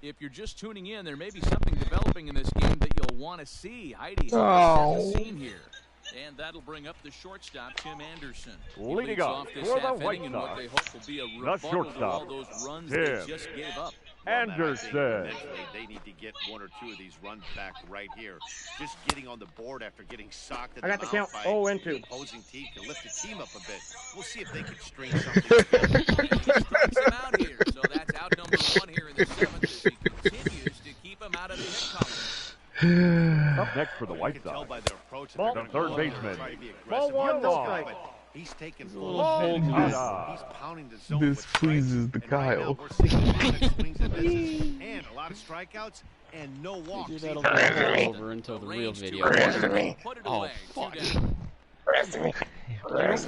If you're just tuning in, there may be something developing in this game that you'll want to see. Heidi set the scene here. And that'll bring up the shortstop, Tim Anderson. Leading off this for the half White inning in what Sox, they hope will be a the rebuttal to all shortstop, those runs Tim they just gave up. Anderson. They need to get one or two of these runs back right here. Just getting on the board after getting socked. I got the count 0-2. The opposing team can lift the team up a bit. We'll see if they can string something together. He strikes him out here, so that's out number one here in the seventh as he continues to keep him out of the hit column. Up next for the White Sox, Ball, the third baseman. Ball one, no strike. He's taking He's pounding the zone. This pleases the Kyle. We're seeing a lot of swings and misses and a lot of strikeouts and no walks. That'll be over until the real video. Oh fuck!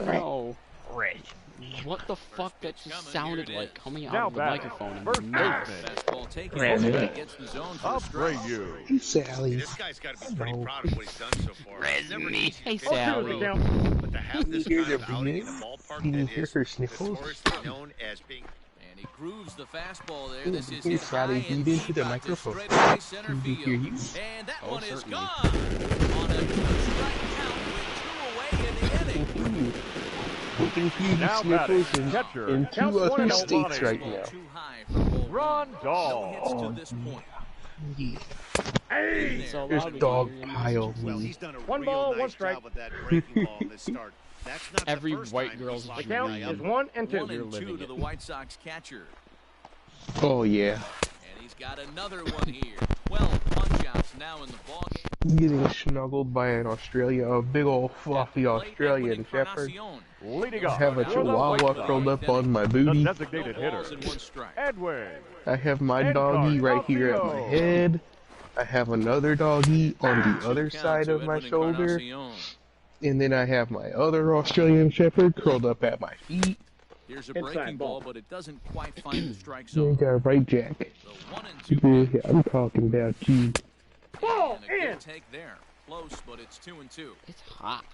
No. What the fuck that just sounded like coming out of the microphone in the mouth? I'll spray you. Hey, Sally. This guy's got to be pretty proud of what he's done so far. Hey, Sally. But to have this kind of outing in a ballpark Did you that hear is her sniffles? notoriously known as being... And he grooves the fastball there. This is Hey, hit Sally, high and eat into deep the out to microphone. straightaway center Did he hear you? field. And that one is certainly. gone. On a two-strike count with 2 away in the inning. We can hear you Now sniffles batting, catcher, in counts 2 other 1-0 states Bonnie. right now. Too high for ball Run, one. dog. No hits to this point. Yeah. Hey! So There's loud we dog can hear you. pile Well, me. he's done a One real ball, nice one strike. job with that breaking ball in this start. That's not the Every first white time girl's he's The lost count a is layup. 1 and 2. 1 You're and 2 living to it. the White Sox catcher. Oh yeah. And he's got another one here. 12 punch-outs now in the ballgame. Getting snuggled by an a big old fluffy Australian Shepherd. Leading I off have a for the White chihuahua Sox, curled up on my the booty. designated hitter, Edwin. I have my doggy right here at my head. I have another doggy on the other side of my shoulder. And then I have my other Australian Shepherd curled up at my feet. Here's a Inside breaking ball. ball, but it doesn't quite find the strike You zone. got a right, Jack. The 1 and 2 Yeah, I'm talking about you. Ball and a good in. take there. Close, but it's 2 and 2. It's hot.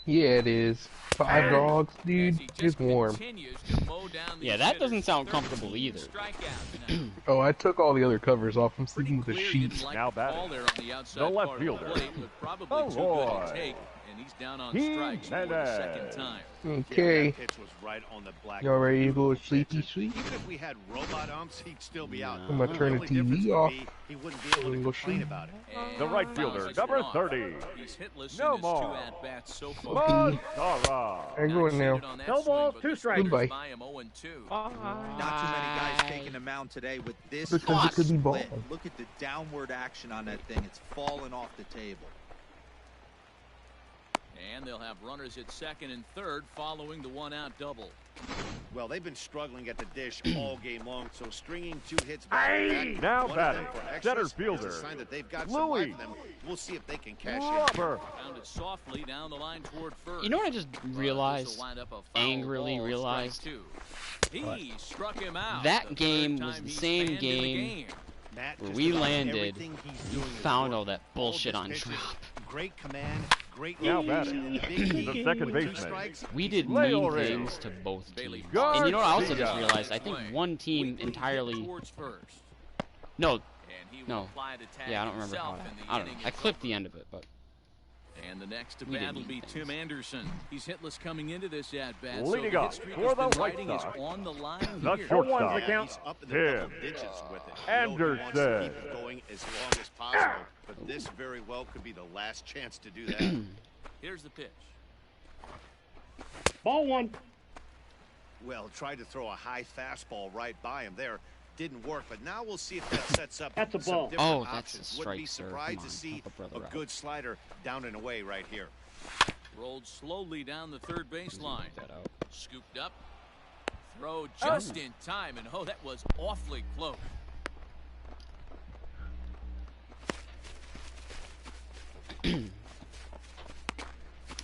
Yeah, it is. 5 dogs, As dude. he It's just warm. continues to mow down these Yeah, that hitters. doesn't sound comfortable 13 either. strikeouts now. Oh, I took all the other covers off. I'm Pretty sleeping with a clear he sheet. didn't like Now the ball batting. there on the outside The left part of the fielder. plate, but probably Oh, too good boy. to take, and he's down on He strikes for had the that. second time. Okay. That pitch was right on the black. Y'all ready to go sleepy sweet? Even if we had robot umps, he'd still be out. I'm gonna turn the only difference TV would off. be he wouldn't be able I'm to gonna go complain sleep. about it. And The right fouls fielder, this number one off. 30. He's hitless No in his more. 2 at-bats so far. Okay. Montara. I'm going now. Succeeded on that No swing, balls, but 2 the strikes. Goodbye. by him 0 and 2. Not too many guys taking the mound today with this Because it could be ball. split. Look at the downward action on that thing. It's falling off the table. And they'll have runners at second and third following the 1-out double. Well, they've been struggling at the dish all game long, so stringing 2 hits back Now one of batting, them for extras center is fielder, a sign that they've got some Louis. life in them. We'll see if they can cash in. Robert. Pounded softly down the line toward first. You know what I just This'll realized? wind up a foul Angrily ball, realized? strike 2. He struck him out. That the game third was time the he's same fanned in the game Matt, where just we about landed, everything he's you doing is found work. all that bullshit All on his pitches, drop. Great command, great Now location, batting, and big the lead. second With 2 baseman. strikes, We did Leo mean Ray. things to both Bailey teams. Garcia. And you know what I also just Garcia. realized? I think one team entirely... Towards first. No, And he will no. apply the tag Yeah, I don't remember how... himself in the I don't know. inning I of clipped the end of it, but... And the next to We bat didn't will be need Tim things. Anderson. He's hitless coming into this at-bat. Leading so the off hit streak for has the been White riding is Sox, on the line the here. shortstop, the Yeah, count. he's up in the Tim double digits with it. You know he wants to Anderson. keep it going as long as possible, but this very well could be the last chance to do that. Here's the pitch. Ball 1. Well, tried to throw a high fastball right by him there. Didn't work, but now we'll see if that sets up That's a some ball. different Oh, that's options. a Wouldn't be strike, sir. surprised Come to on, see help a brother a out. good slider down and away right here. Rolled slowly down the third baseline. That out. Scooped up. Throw just in time, and oh, that was awfully close.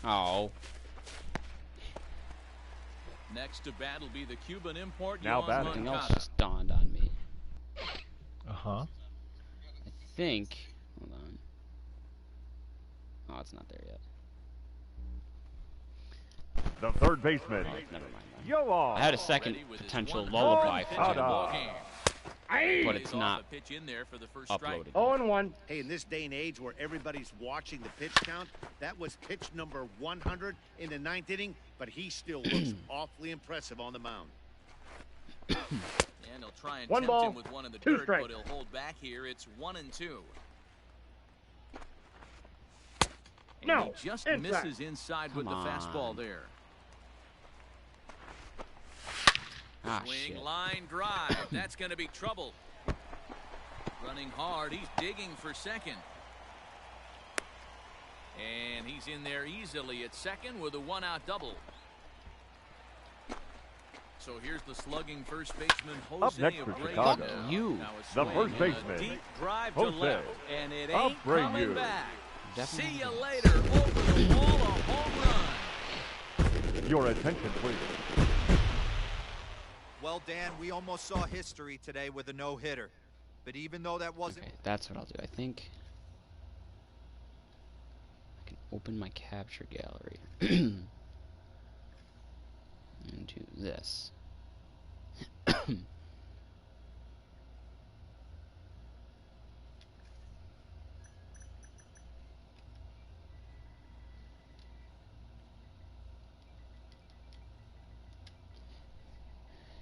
Oh. Next to bat will be the Cuban import. Now Yohan batting. Something else Moncada. just dawned on me. Uh-huh. I think. Hold on. Oh, it's not there yet. The third baseman. Oh, never mind. Yohan. I had a second Ready with his potential 100th lullaby pitch for of the him, ball game. but He's it's off not a pitch in there for the first strike. uploaded. 0-1. Hey, in this day and age where everybody's watching the pitch count, that was pitch number 100 in the 9th inning, but he still looks awfully impressive on the mound. And he'll try and One tempt ball, him with one in the 2 dirt, strikes. but he'll hold back here. It's 1-2. And No, he just inside. misses inside with the Come fastball on. there. Ah, Swing, shit. line, drive. That's going to be trouble. Running hard. He's digging for second. And he's in there easily at second with a one-out double. So here's the slugging first baseman, Jose Up next for Abreu. Chicago. Fuck you. Now a The swing first and a baseman, deep drive to Jose left, and it ain't Abreu. coming back. Definitely. See you later. Over the wall, a home run. Your attention, please. Well, Dan, we almost saw history today with a no-hitter. But even though that wasn't... Okay, that's what I'll do. I think I can open my capture gallery into this.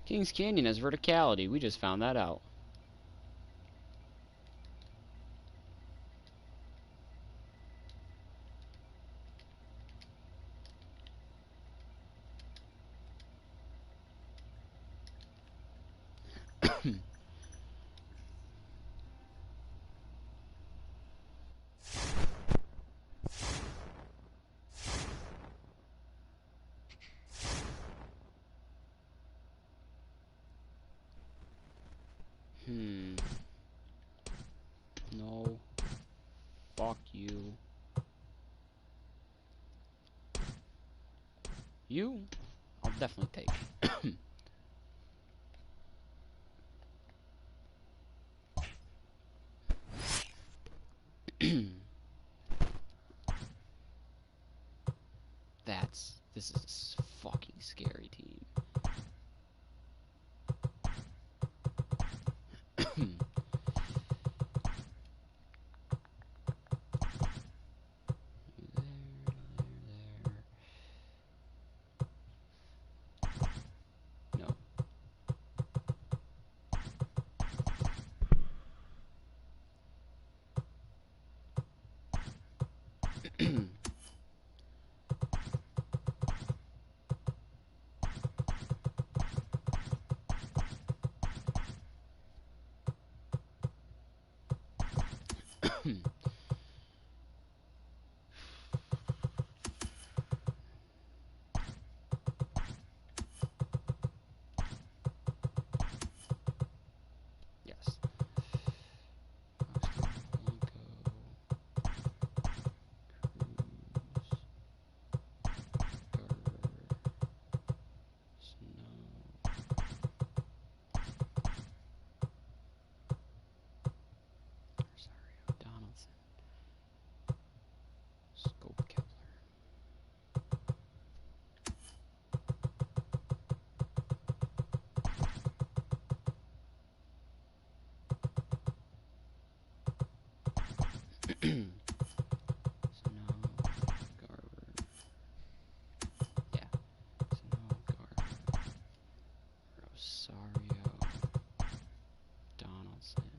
Kings Canyon has verticality. We just found that out. No. Fuck you. You? I'll definitely take. This is a fucking scary team. No. Yes. Donaldson. Scope Kepler. Snow, Garver. Yeah. Snow, Garver. Rosario. Donaldson.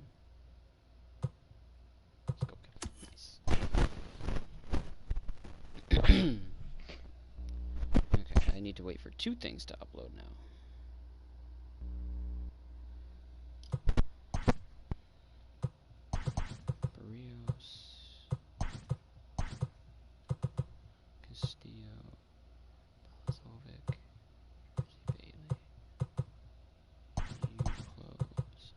Let's go get nice. Okay, I need to wait for two things to upload now. Barrios, Castillo, Balazovic, Bailey, you close.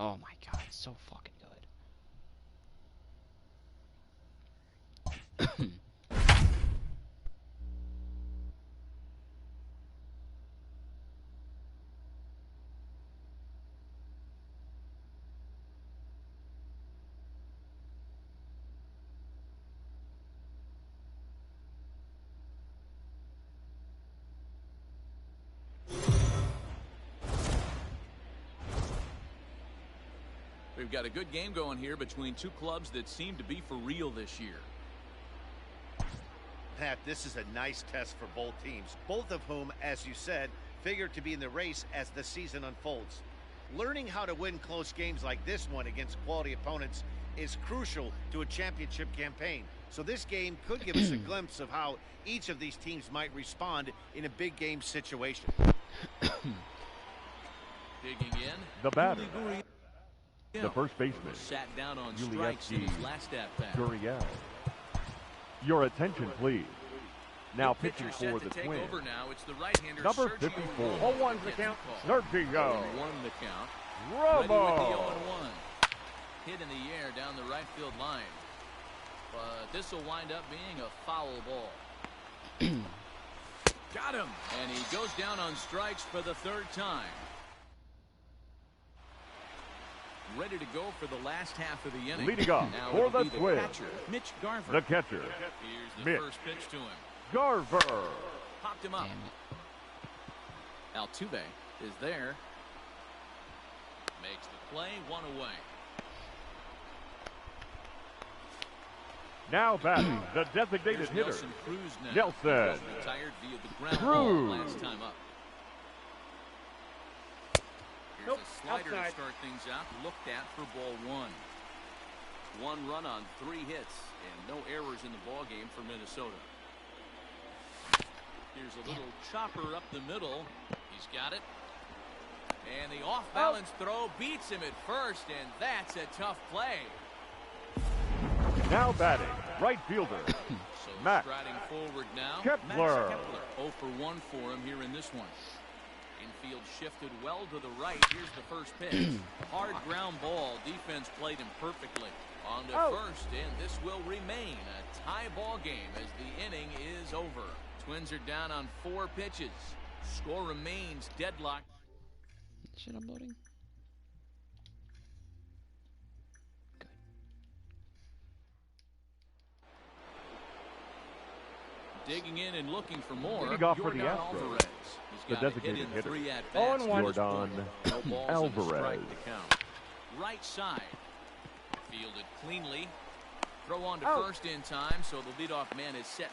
Oh my god, it's so fucking good. We've got a good game going here between two clubs that seem to be for real this year. Pat, this is a nice test for both teams, both of whom, as you said, figure to be in the race as the season unfolds. Learning how to win close games like this one against quality opponents is crucial to a championship campaign. So this game could give us a glimpse of how each of these teams might respond in a big game situation. Digging in. The batter. The first baseman, sat down on strikes in his last at bat. Gurriel. Your attention, please. Now The pitching pitcher for set the to take Twins. over now. It's the right-hander Number Sergio 54. Romo 0-1's the gets count. call. Sergio 0-1 the count. Ready with the Romo. 0-1. Hit in the air down the right field line. But this will wind up being a foul ball. Got him. And he goes down on strikes for the third time. Ready to go for the last half of the inning. Leading off Now for it'll the be the Twins. catcher, Mitch Garver. The catcher, Here's the Mitch first pitch to him. Garver. Popped him up. Altuve is there. Makes the play, one away. Now batting, the designated Here's hitter. Nelson Cruz now. Nelson. Retired via the ground Cruz. ball last time up. Here's Nope, a slider to outside. start things out. Looked at for ball one. 1 run on 3 hits and no errors in the ball game for Minnesota. Here's a little chopper up the middle. He's got it. And the off-balance throw beats him at first, and that's a tough play. Now batting, right fielder. So Max striding forward now. Kepler. Max Kepler. 0 for 1 for him here in this one. Infield shifted well to the right. Here's the first pitch. Hard ground ball. Defense played him perfectly. On to first, and this will remain a tie ball game as the inning is over. Twins are down on 4 pitches. Score remains deadlocked. Shit, I'm loading. Good. Digging in and looking for more. Leading off for the Yordan Astros, Alvarez. He's the got a hit designated in hitter. 3 at-bats. 0-1. to this Yordan point. No balls and a Alvarez. strike to count. Right side. Fielded cleanly. Throw on to first in time, so the leadoff man is set.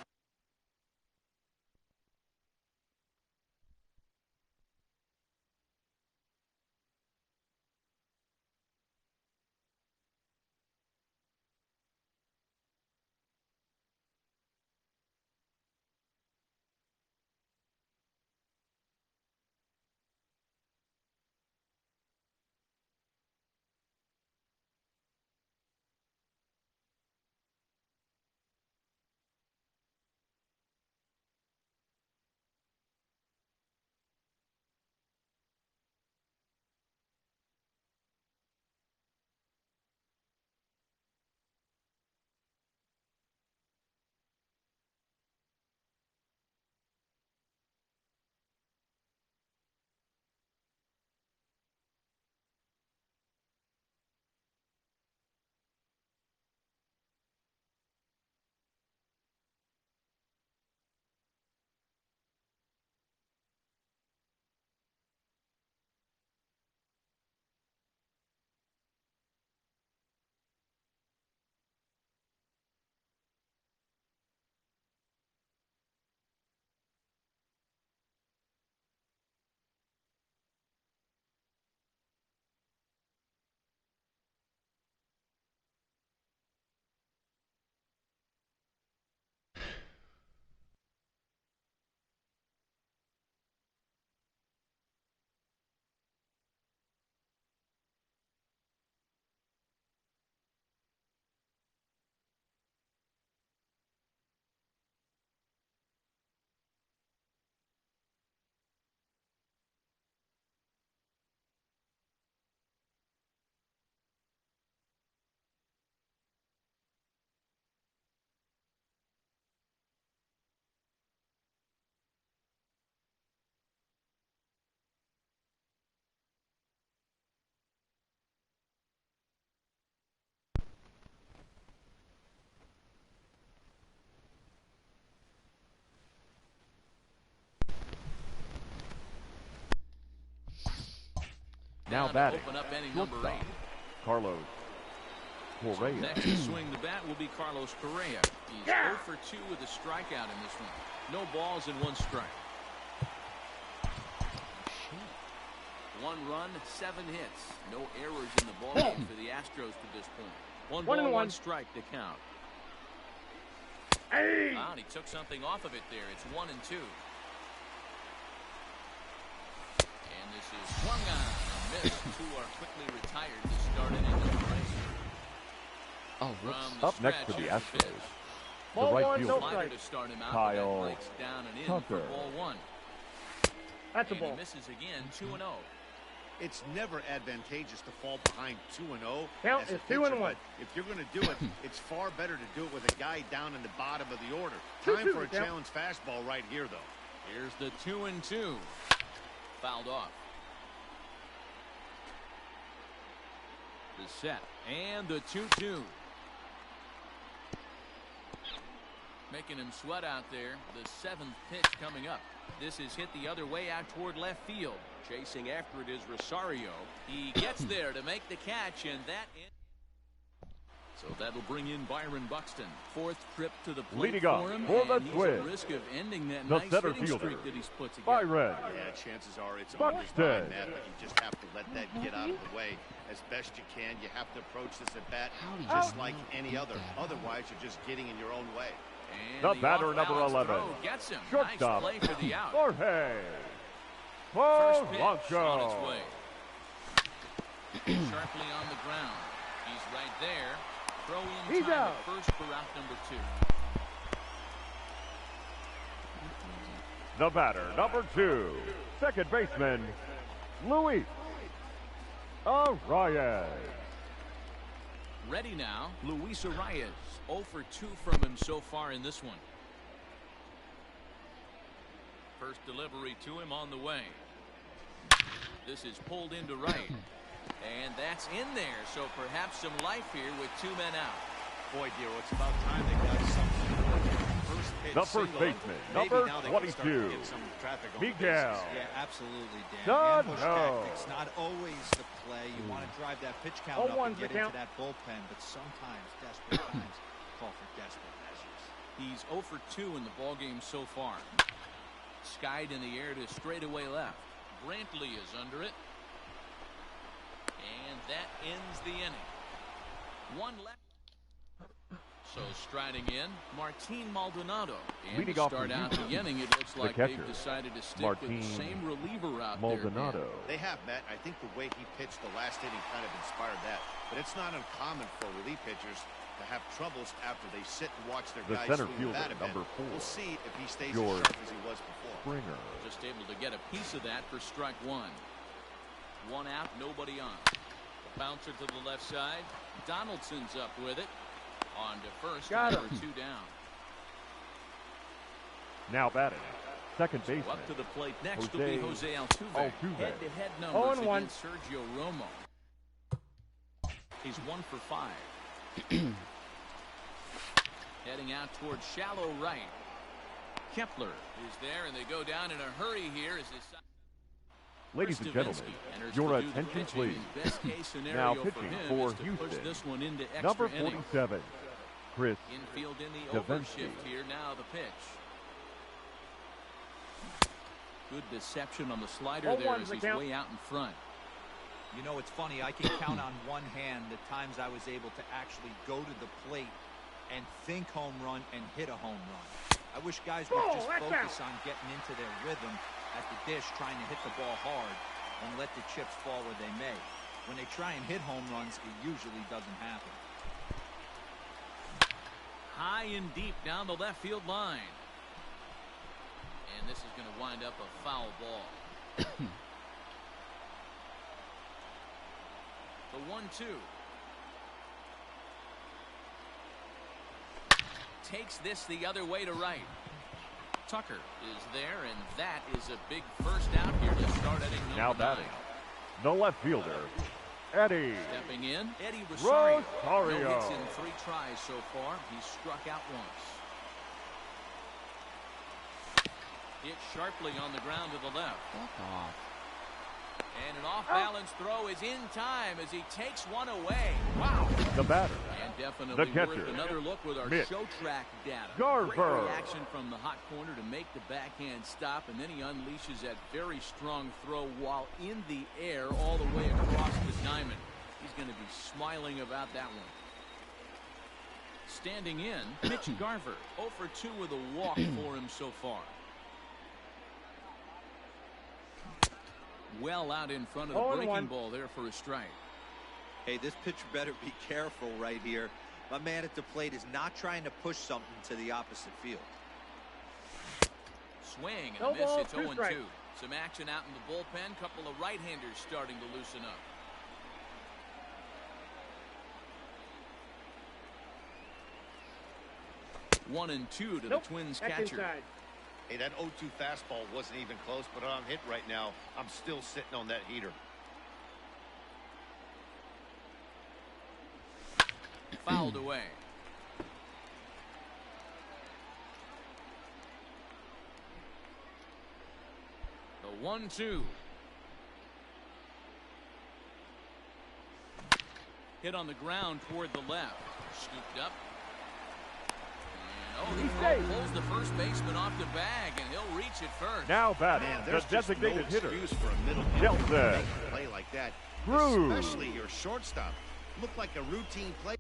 Now to batting, open up inning number 8. Carlos Correa. Next to swing the bat will be Carlos Correa. He's 0 for 2 with a strikeout in this one. No balls and 1 strike. 1 run, 7 hits. No errors in the ballgame for the Astros to this point. 1 ball, 1 strike to count. Hey! Wow, and he took something off of it there. It's 1 and 2. And this is swung on and missed. 2 are quickly retired to start an inning of race. Oh, Up next for the Astros, the Ball right one, no fielder, strike. To start him out, Kyle breaks down and in Tucker. for ball 1. That's a And he ball. misses again, 2-0. It's never advantageous to fall behind 2-0 Count as a is pitcher, 2-1. but if you're going to do it, it's far better to do it with a guy down in the bottom of the order. 2-2, Time for a count. challenge fastball right here, though. Here's the 2-2. Fouled off. The set and the 2-2. Making him sweat out there. The 7th pitch coming up. This is hit the other way out toward left field. Chasing after it is Rosario. He gets there to make the catch, and so that'll bring in Byron Buxton. 4th trip to the plate Leading up for him, for the and he's at Twins, risk of ending that the nice center hitting fielder, streak that he's put together. Byron Yeah, chances are it's Buxton. always behind that, but you just have to let that get out of the way as best you can. You have to approach this at bat just like any other. Otherwise, you're just getting in your own way. And The batter, number off-balance 11, throw gets him. shortstop, Nice play for the out. Jorge First pitch on its Polanco. way. Sharply on the ground. He's right there. Throw in He's time out. at first for out number 2. The batter, number 2, second baseman, Luis Arias. Ready now, Luis Arias. 0 for 2 from him so far in this one. First delivery to him on the way. This is pulled into right. And that's in there, so perhaps some life here with 2 men out. Boy, dear, it's about time they got something. First pitch, The first single. baseman, Maybe number now they can start to 22, get some traffic on the Miguel. bases. Yeah, absolutely, Dan. Done. Ambush No. tactics, not always the play. You want to drive that pitch count up 0-1's and get the count. into that bullpen, but sometimes desperate times call for desperate measures. He's 0 for 2 in the ballgame so far. Skied in the air to straightaway left. Brantley is under it. And that ends the inning. 1 left. So striding in, Martin Maldonado. And Leading to off start for out the inning, it looks the like catcher, they've decided to stick Martin with the same reliever out Maldonado. there. They have, Matt. I think the way he pitched the last inning kind of inspired that. But it's not uncommon for relief pitchers to have troubles after they sit and watch their The guys center swing the bat fielder, a bit. number 4, We'll see if he stays George as sharp as he was before. Springer. Just able to get a piece of that for strike 1. 1 out, nobody on. The bouncer to the left side. Donaldson's up with it. On to first, Got number him. 2 down. Now batting, second So baseman, up to the plate next will be Jose Jose Altuve. Altuve. Head-to-head numbers 0-1. against Sergio Romo. He's 1 for 5. Heading out towards shallow right. Kepler is there, and they go down in a hurry here as they... Ladies and gentlemen, enters your to do the attention pitching. please. Best case scenario Now for pitching him for is to push Houston, this one into extra number innings. 47, Chris Infield in the Davinsky. overshift here. Now the pitch. Good deception on the slider there 0-1's as the he's count. way out in front. You know, it's funny. I can count on one hand the times I was able to actually go to the plate and think home run and hit a home run. I wish guys would Ball, just that's focus out. on getting into their rhythm at the dish, trying to hit the ball hard and let the chips fall where they may. When they try and hit home runs, it usually doesn't happen. High and deep down the left field line. And this is going to wind up a foul ball. The 1-2. Takes this the other way to right. Tucker is there, and that is a big first out here to start inning number Now 9. batting, the left fielder, Eddie Stepping in, Eddie Rosario. Rosario. No hits in 3 tries so far. He's struck out once. Hit sharply on the ground to the left. Fuck off. And an off-balance throw is in time as he takes one away. Wow. The batter. And definitely The catcher. worth another look with our Mitch show track data. Garver. Great reaction from the hot corner to make the backhand stop, and then he unleashes that very strong throw while in the air all the way across the diamond. He's going to be smiling about that one. Standing in, Mitch Garver, 0 for 2 with a walk for him so far. Well out in front of the breaking ball there for a strike. Hey, this pitcher better be careful right here. My man at the plate is not trying to push something to the opposite field. Swing and a miss. It's 0-2. Some action out in the bullpen. Couple of right-handers starting to loosen up. One and two to the Twins catcher. Inside. Hey, that 0-2 fastball wasn't even close, but I'm hit right now. I'm still sitting on that heater. Fouled away. The 1-2. Hit on the ground toward the left. Scooped up. Oh, the throw pulls the first baseman off the bag, and he'll reach it first. Now batting, the designated hitter, Nelson. Play like that, Cruz. especially your shortstop. Looked like a routine play.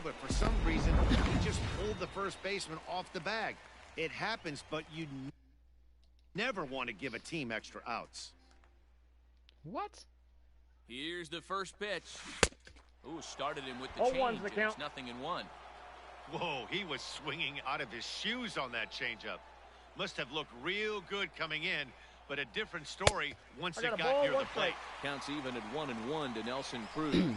But for some reason, he just pulled the first baseman off the bag. It happens, but you never want to give a team extra outs. What? Here's the first pitch. Ooh, started him with the change. It's 0-1. Whoa, he was swinging out of his shoes on that changeup. Must have looked real good coming in, but a different story once it got near the plate. Counts even at 1-1 to Nelson Cruz.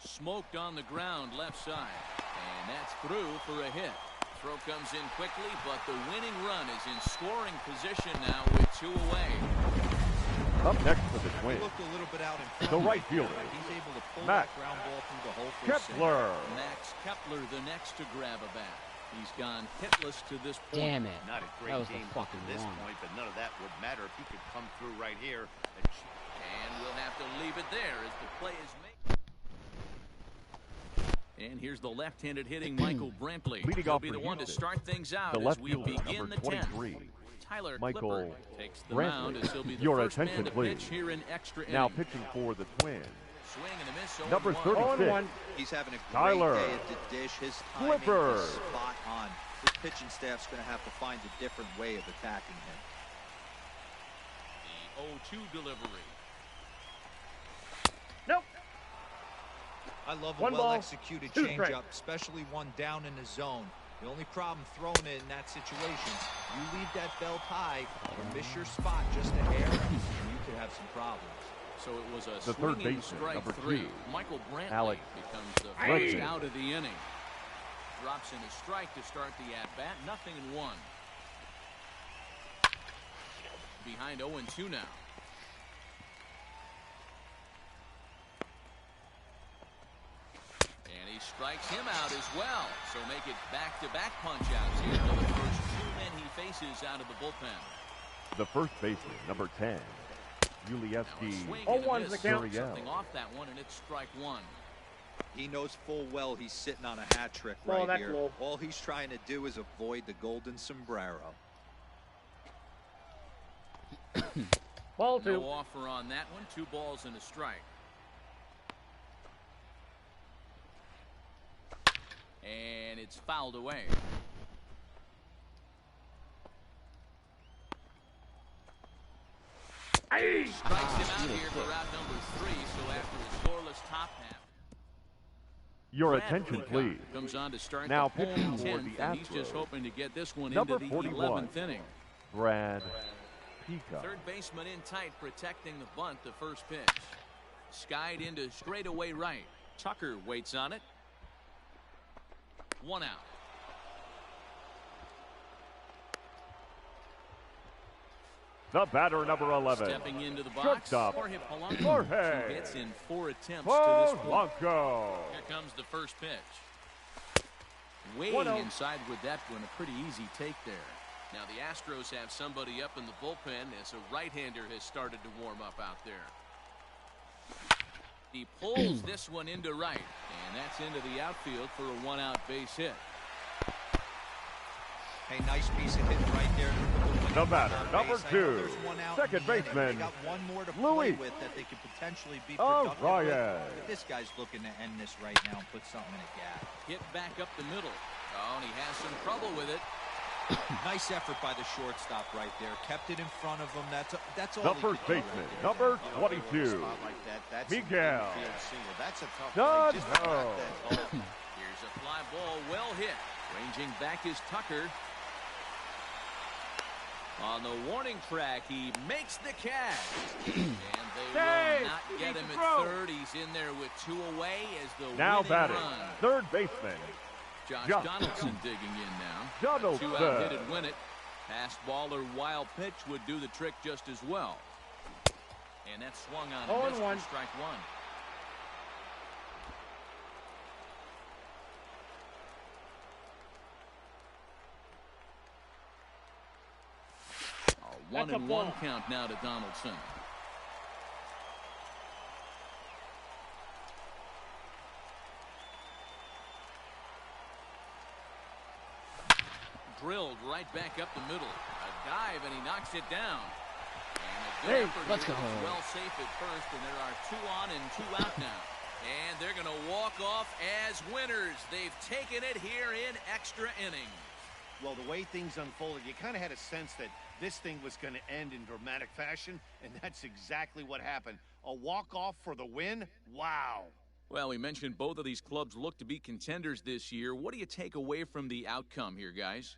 Smoked on the ground left side, and that's through for a hit. Throw comes in quickly, but the winning run is in scoring position now with 2 away. Up next for the Twins, Looked a little bit out in front. the right fielder, He's able to pull Max that ground ball through the hole for Kepler. Max Kepler, the next to grab a bat. He's gone hitless to this point. Damn it. Not a That great was the game up fucking to this one. point, but none of that would matter if he could come through right here. And we'll have to leave it there as the play is made. And here's the left-handed hitting Michael Brantley. Leading He'll off be for the one to Houston, start things out the as left we fielder, begin number the 10th. 23, Tyler Michael Clippard takes the Brantley. mound as he'll be the Your first man attention, to please. pitch here in extra Now innings. pitching for the Twins, Swing and a miss. number 0-1. 36, He's having a great Tyler day at the dish. His timing Clippard. is spot on. His pitching staff's going to have to find a different way of attacking him. The 0-2 delivery. Nope. I love a One ball, well-executed 2 strikes. changeup, especially one down in the zone. The only problem throwing it in that situation, you leave that belt high or miss your spot just a hair, and you could have some problems. So it was a The third swinging baseman, strike number 3. 2, Michael Brantley Alex becomes the Bregman. first out of the inning. Drops in a strike to start the at-bat. 0-1. Behind 0-2 now. And he strikes him out as well. So make it back-to-back punch-outs here for the first 2 men he faces out of the bullpen. the first baseman, number 10, Now a Yulievsky swing and a 0-1's the miss. count. Something off that one, and it's strike 1. He knows full well he's sitting on a hat trick Oh, right that's here. low. All he's trying to do is avoid the golden sombrero. Ball 2. No offer on that one. 2 balls and a strike. And it's fouled away. Strikes him out here for route number 3. So after a scoreless top half. Your Brad attention, Peacock please. comes on to start Now the pitching home for 10th, the and he's just Astros, hoping to get this one number into the 41, 11th inning. Brad Peacock. Third baseman in tight, protecting the bunt, the first pitch. Skied into straightaway right. Tucker waits on it. 1 out. The batter, number 11. Stepping into the box, Shortstop, Jorge Polanco. Jorge 2 hits in 4 attempts to this point. Polanco. Here comes the first pitch. Way inside with that one, a pretty easy take there. Now the Astros have somebody up in the bullpen as a right-hander has started to warm up out there. He pulls this one into right, and that's into the outfield for a 1-out base hit. Hey, nice piece of hitting right there. The batter, number 2, second baseman, They got one more to Louis. play with that they could potentially be productive Ryan. with. This guy's looking to end this right now and put something in a gap. Hit back up the middle. Oh, and he has some trouble with it. Nice effort by the shortstop right there. Kept it in front of him. That's all. The first baseman, number 22, Miguel. That's a tough Done. play. Just to knock that ball. Here's a fly ball, well hit. Ranging back is Tucker. On the warning track, he makes the catch. And they will not get him at third. He's in there with 2 away as the Now winning batting, run. third baseman, Josh Josh Donaldson digging in now. Donaldson. 2-out hit and win it. Pass ball or wild pitch would do the trick just as well. And that swung on and missed for strike 1. A 1-1 count now to Donaldson. Drilled right back up the middle. A dive, and he knocks it down. And a good effort let's here. go. It's well safe at first, and there are 2 on and 2 out now. And they're going to walk off as winners. They've taken it here in extra innings. Well, the way things unfolded, you kind of had a sense that this thing was going to end in dramatic fashion, and that's exactly what happened. A walk-off for the win? Wow. Well, we mentioned both of these clubs look to be contenders this year. What do you take away from the outcome here, guys?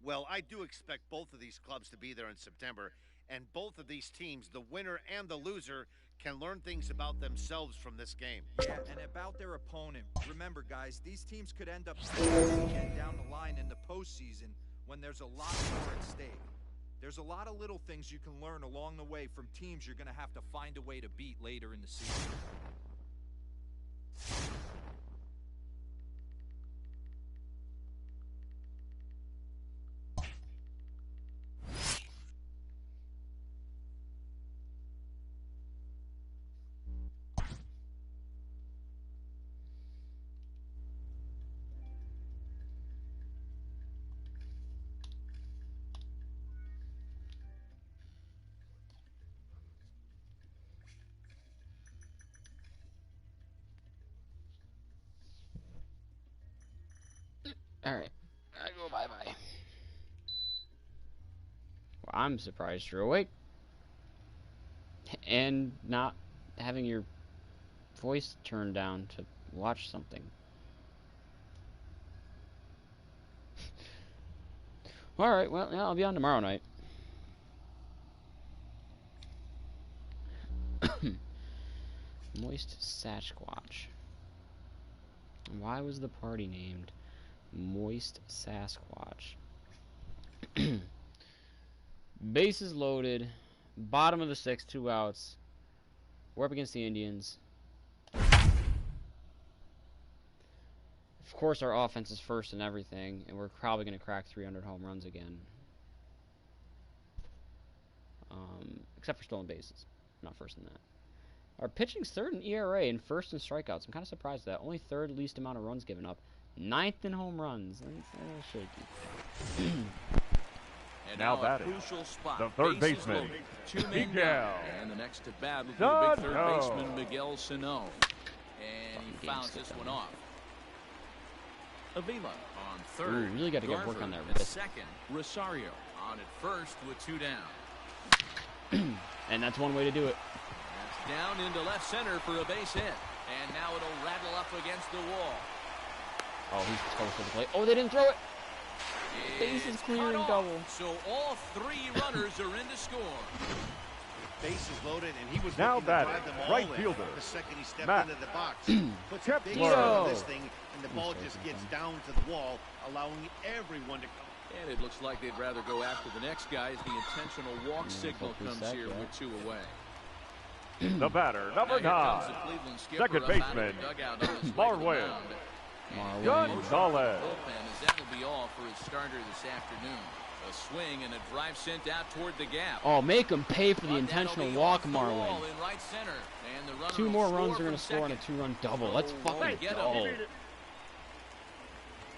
Well, I do expect both of these clubs to be there in September, and both of these teams, the winner and the loser, can learn things about themselves from this game. Yeah, and about their opponent. Remember, guys, these teams could end up again down the line in the postseason when there's a lot more at stake. There's a lot of little things you can learn along the way from teams you're going to have to find a way to beat later in the season. Alright, I go bye-bye. Well, I'm surprised you're awake. And not having your voice turned down to watch something. Alright, well, yeah, I'll be on tomorrow night. Moist Sasquatch. Why was the party named Moist Sasquatch? Bases loaded. Bottom of the 6th, 2 outs. We're up against the Indians. Of course, our offense is first in everything, and we're probably going to crack 300 home runs again. Except for stolen bases. Not first in that. Our pitching's 3rd in ERA and 1st in strikeouts. I'm kind of surprised at that. Only 3rd least amount of runs given up. 9th in home runs. That's a little shaky. And now a batting, crucial spot. the third Bases baseman, loaded. 2 men Miguel. down. And the next to bat will be the big third baseman, Miguel Sano. And he fouls this one off. Avila on 3rd. Ooh, really got to get work on there. At 2nd, Rosario on at 1st with 2 down. And that's one way to do it. That's down into left center for a base hit. And now it'll rattle up against the wall. Oh, he's close to the plate. Oh, they didn't throw it. Bases clear and double. So all 3 runners are in to score. Bases loaded, and he was now looking to drive them all right in. fielder, The second he stepped Matt into the box, puts a big Kepler. start on this thing, and the ball just gets down to the wall, allowing everyone to come. And it looks like they'd rather go after the next guy as the intentional walk signal comes here with 2 away. The batter, number 9, second baseman, Marwin Gonzalez. That'll be all for his starter this afternoon. A swing and a drive sent out toward the gap. Oh, make him pay for the intentional walk, Marwin. Right center, and 2 more runs are going to score on a 2-run double. Let's fucking go.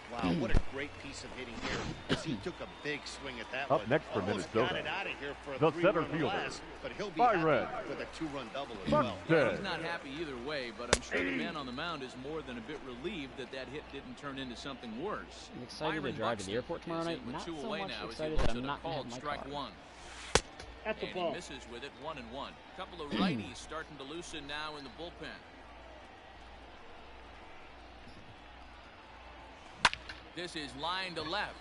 Wow, what a great piece of hitting here. As he took a big swing at that one. Up next for Almost Minnesota, got it out of here for a the center 3-run fielder, blast, but he'll be Byron happy with a 2-run double as well. He's not happy either way, but I'm sure the man on the mound is more than a bit relieved that that hit didn't turn into something worse. I'm excited to drive to the airport tomorrow night. Not so much excited that I'm not going to have my car. That's a ball. He misses with it, 1-1. A couple of righties starting to loosen now in the bullpen. This is line to left.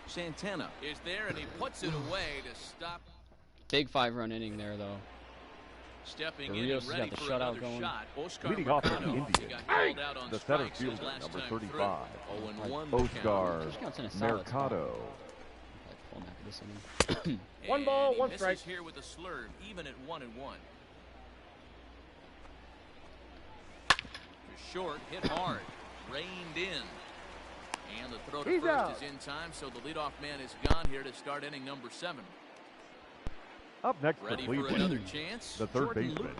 Santana is there, and he puts it away to stop. Big 5-run inning there, though. Stepping in and ready for another shot. Leading off for the Indians, the center fielder, number 35, Oscar Mercado. One ball, one strike. Here with a slurve, even at 1-1. Short, hit hard, reined in. And the throw to first is in time, so the leadoff man is gone here to start inning number 7. Up next for Ready Cleveland, for another chance? the third baseman,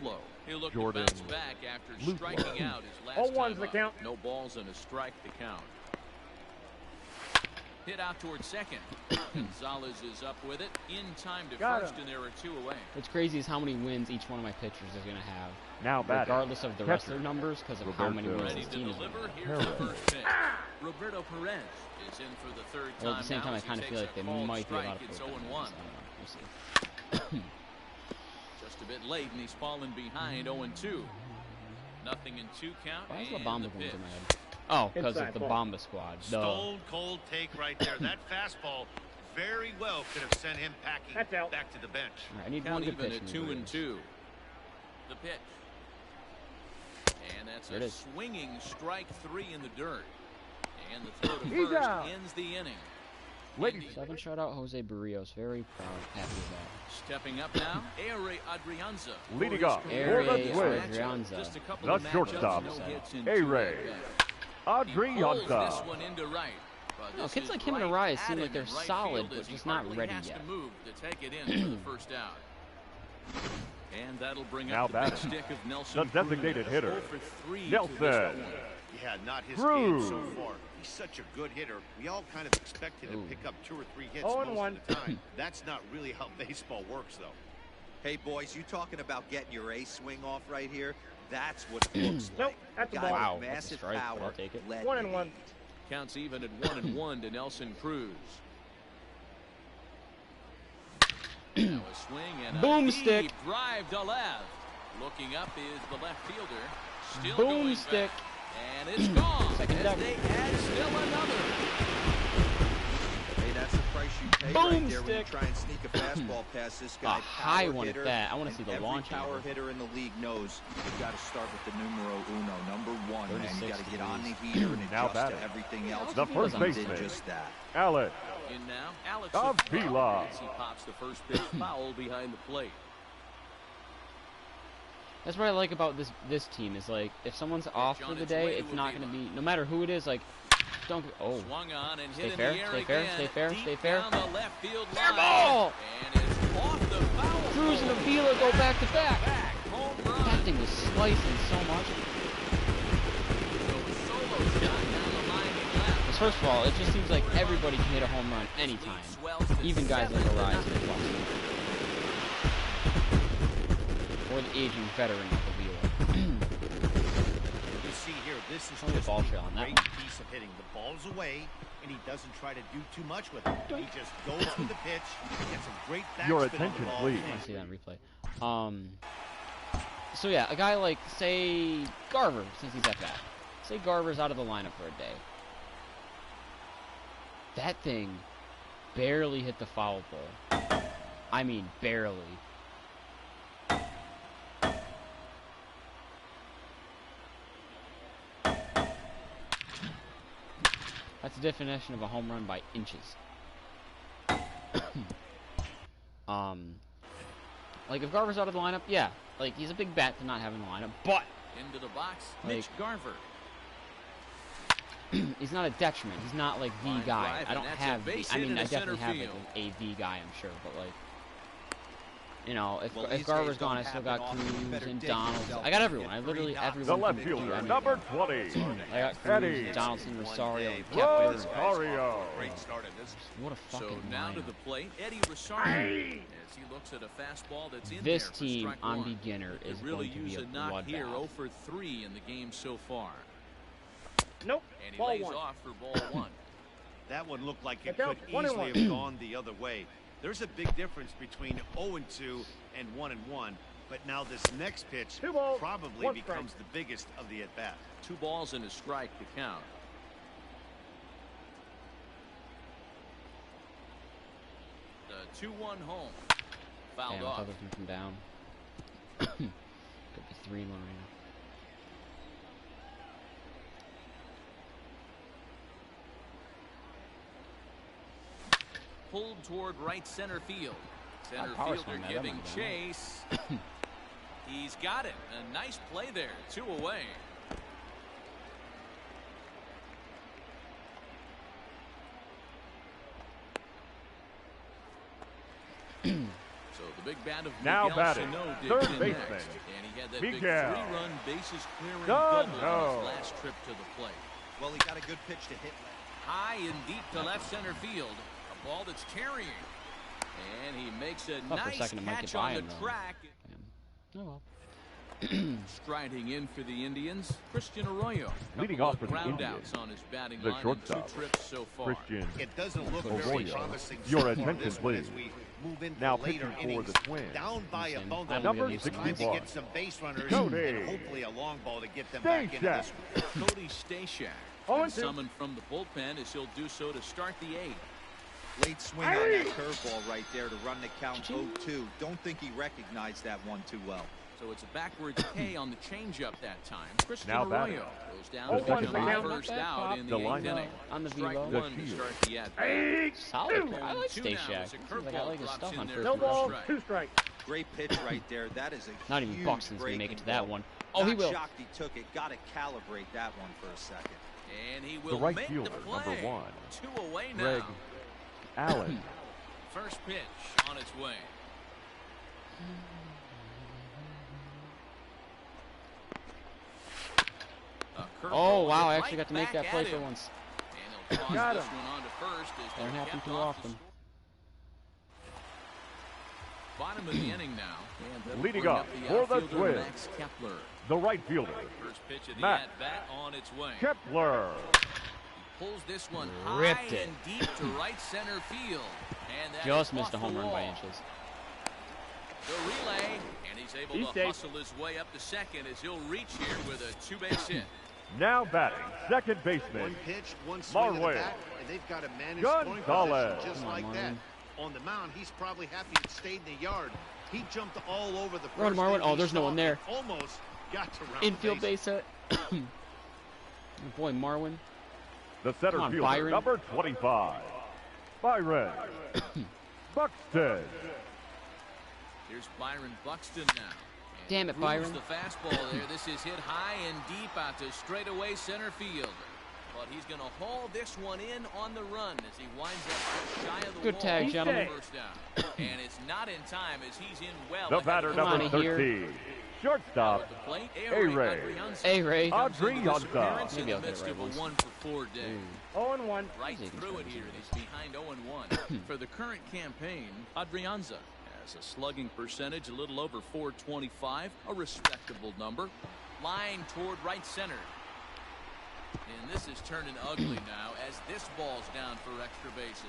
He'll look Jordan to bounce back after striking out his last 0-1's time the up. count. No balls and a strike to count. Hit out towards second. Gonzalez is up with it. In time to first, and there are 2 away. What's crazy is how many wins each one of my pitchers is going to have. now batting, Regardless of the rest of their numbers, because of how many wins Ready his to team is deliver. going Here's the first pitch. Roberto Perez is in for the 3rd time. Well, at the same now time, I as he kind of feel takes like they a called might be strike. about to It's put 0-1. it down. We'll see. Just a bit late, and he's fallen behind 0-2. Nothing in 2 count. Why is the and Bomba the going pitch. through my head? Oh, because of Inside the ball. Bomba squad. Duh. Stone cold take right there. That fastball very well could have sent him packing That's out. back to the bench. All right, I need Count one good even pitch. at from the 2-2. The pitch. And that's There it a is. swinging strike 3 in the dirt. And the throw to He's first out. ends the inning. Ladies, 7 shutout, Jose Barrios. Very proud, happy with Stepping up now, Aire Adrianza. Leading For his up career for the in this Twins, matchup. Just a couple the of matchups, shortstop, no hits in 2 Aire at bat. He pulls this Adrianza. one into right. But No, this kids is like him and right Arias seem at like him they're in right solid, field but as he just not hardly ready has yet. to move to take it in for the first out. And that'll bring Now up the big batting, stick of Nelson the designated Cruz. hitter, 0 for 3 to Nelson this point. Yeah, not his Cruz. game so far. He's such a good hitter. We all kind of expected him to pick up 2 or 3 hits most 0-1. of the time. That's not really how baseball works, though. Hey, boys, you talking about getting your ace swing off right here? That's what it looks Nope, like. that's a Guy ball. with Wow, that's a massive strike, but power. I'll take it. led 1-1. me. Counts even at 1-1 to Nelson Cruz. Now a swing and a Boomstick. deep drive to left. Looking up is the left fielder. Still Boomstick. going back. And it's gone. Second as deck. they add still another. Hey, that's the price you pay right there when you Boomstick. try and sneak a fastball past this guy. A high Power one at hitter, that. I want to and see the every launch power angle. hitter in the league knows you've got to start with the numero uno, number 1, man. You 36 got to get on the degrees. heater and Now adjust batting, to everything else. the He first doesn't He did baseman, just that. Alex In now, Alex Avila. As he pops the first pitch foul behind the plate. That's what I like about this team is like if someone's off for the day, it's not going to be no matter who it is. Like don't oh Swung on and Stay hit fair, in the air stay fair, again. stay fair, Deep stay fair. down the left field Fair line. ball! And it's off the foul Cruz and pole. Avila go back to back. Home That run. thing was slicing so much. So a solo shot down the line he left. 'Cause first of all, it just seems like everybody can hit a home run anytime, even guys like Arias and Buxton. Or the aging veteran of Avila. You see here, this is Only a just ball a trail on that great one. piece of hitting. The ball's away, and he doesn't try to do too much with it. He just goes with the pitch, gets a great backspin Your on the attention, ball. please. I want to see that in replay. So yeah, a guy like, say, Garver, since he's at bat. Say Garver's out of the lineup for a day. That thing barely hit the foul pole. I mean, barely. That's the definition of a home run by inches. Like if Garver's out of the lineup, yeah, like he's a big bat to not have in the lineup, but into the box, like, Mitch Garver. He's not a detriment. He's not like the guy. I don't have the. I mean, I definitely have like a the guy, I'm sure, but like, you know, if Garver's gone, I still got Cruz and Donaldson. I got everyone. I literally everyone. The left fielder, number 20. I got Cruz, Donaldson, Rosario, Rosario. Great start in this. What a fucking So now to the plate, Eddie Rosario. As he looks at a fastball that's in this there for team strike on one. beginner is really going to be a use a knock here, bloodbath. 0 for 3 in the game so far. Nope. And he Ball lays one. off for ball 1. That one looked like it Look out, could 1 and easily 1. have gone the other way. There's a big difference between 0-2 and 1-1, but now this next pitch 2 balls, probably 1 becomes strike. the biggest of the at-bat. 2 balls and a strike to count. The 2-1 home. Fouled Damn, I off. thought this one from down. Could be 3-1 right now. Pulled toward right center field. Center power fielder swing, that giving might be chase. He's got it. A nice play there. 2 away. So the big bat of Now Miguel batting, Sano digs third in baseman, next. And he had that Miguel big 3-run bases clearing double on Sano. his last trip to the plate. Well, he got a good pitch to hit. High and deep to left center field. A ball that's carrying. And he makes a Thought for a nice second it might catch get by on the him, though. track. Oh well. Striding in for the Indians, Christian Arroyo. Leading Couple off of for the ground Indians, outs on his batting the line in shortstop, 2 trips so far. Christian It doesn't look very Arroyo. promising. Your so far attention, this one as please. we move into Now the later pitching for innings, the Twins. down by a Understand. bundle. I'm Number really Time to 61. get some base runners Cody. and hopefully a long ball to get them back into Stashak. this one. Cody Stashak. 0-2. Summoned from the bullpen as he'll do so to start the 8th. Late swing on that curveball right there to run the count 0-2. Don't think he recognized that one too well. So it's a backwards K on the changeup that time. Christian Now Arroyo batting. goes down Oh, to one become down. the first Not bad, out Pop. in The the 8th lineup. inning. On the Strike Vivo. The 1 to Shield. start the at-bat. Solid. I like Two now Stashak. as a Seems like I curveball like his drops stuff in on there first No for base. ball, strike. 2 strikes. Great pitch right there. That is a Not even huge Buxton's gonna make breaking it to that ball. one. Oh, he Not will. shocked he took it. Got to calibrate that one for a second. And he The will right make fielder, the play. number 1, 2 away now. Greg Allen. First pitch on its way. Oh wow! I actually got to make that play for him. once. And he'll toss Got this him. one on to first as Don't they're happen kept too off the often. bottom of the inning now. And that'll Leading bring up up the for the outfielder, Twins. Max Kepler. The right fielder, First pitch of the Max at-bat on its way. Kepler. Pulls this one Ripped high it. and deep to right center field. And that Just is missed a off the home run by wall. inches. The relay, and he's able He's to safe. hustle his way up to second as he'll reach here with a 2-base hit. Now batting, second baseman, One pitch, one swing of the Marwell. bat, and they've got a managed scoring Gonzalez. position just Come on, like that. Marwell. On the mound, he's probably happy it stayed in the yard. He jumped all over the Run, first Marwell. thing Oh, he there's no saw one there. and almost got to round Infield base. base hit. Oh, boy, Marwin. the center Come on, fielder, Byron. number 25, Byron Buxton. Here's Byron Buxton now. And Damn it, grooves Byron. the fastball there. This is hit high and deep out to straightaway center field. But he's going to haul this one in on the run as he winds up just shy of the Good wall. tag, for gentlemen. the first down. And it's not in time as he's in well. The ahead batter, of number outta here. 13, shortstop, At the plate, A-Ray. A-Ray. Comes into this Adrianza. appearance in Maybe the I'll get it midst right of a once. 1-for-4 day. 0-1. Right Easy through it here. He's behind 0-1. For the current campaign, Adrianza has a slugging percentage a little over .425, a respectable number. Line toward right center. And this is turning ugly now as this ball's down for extra bases.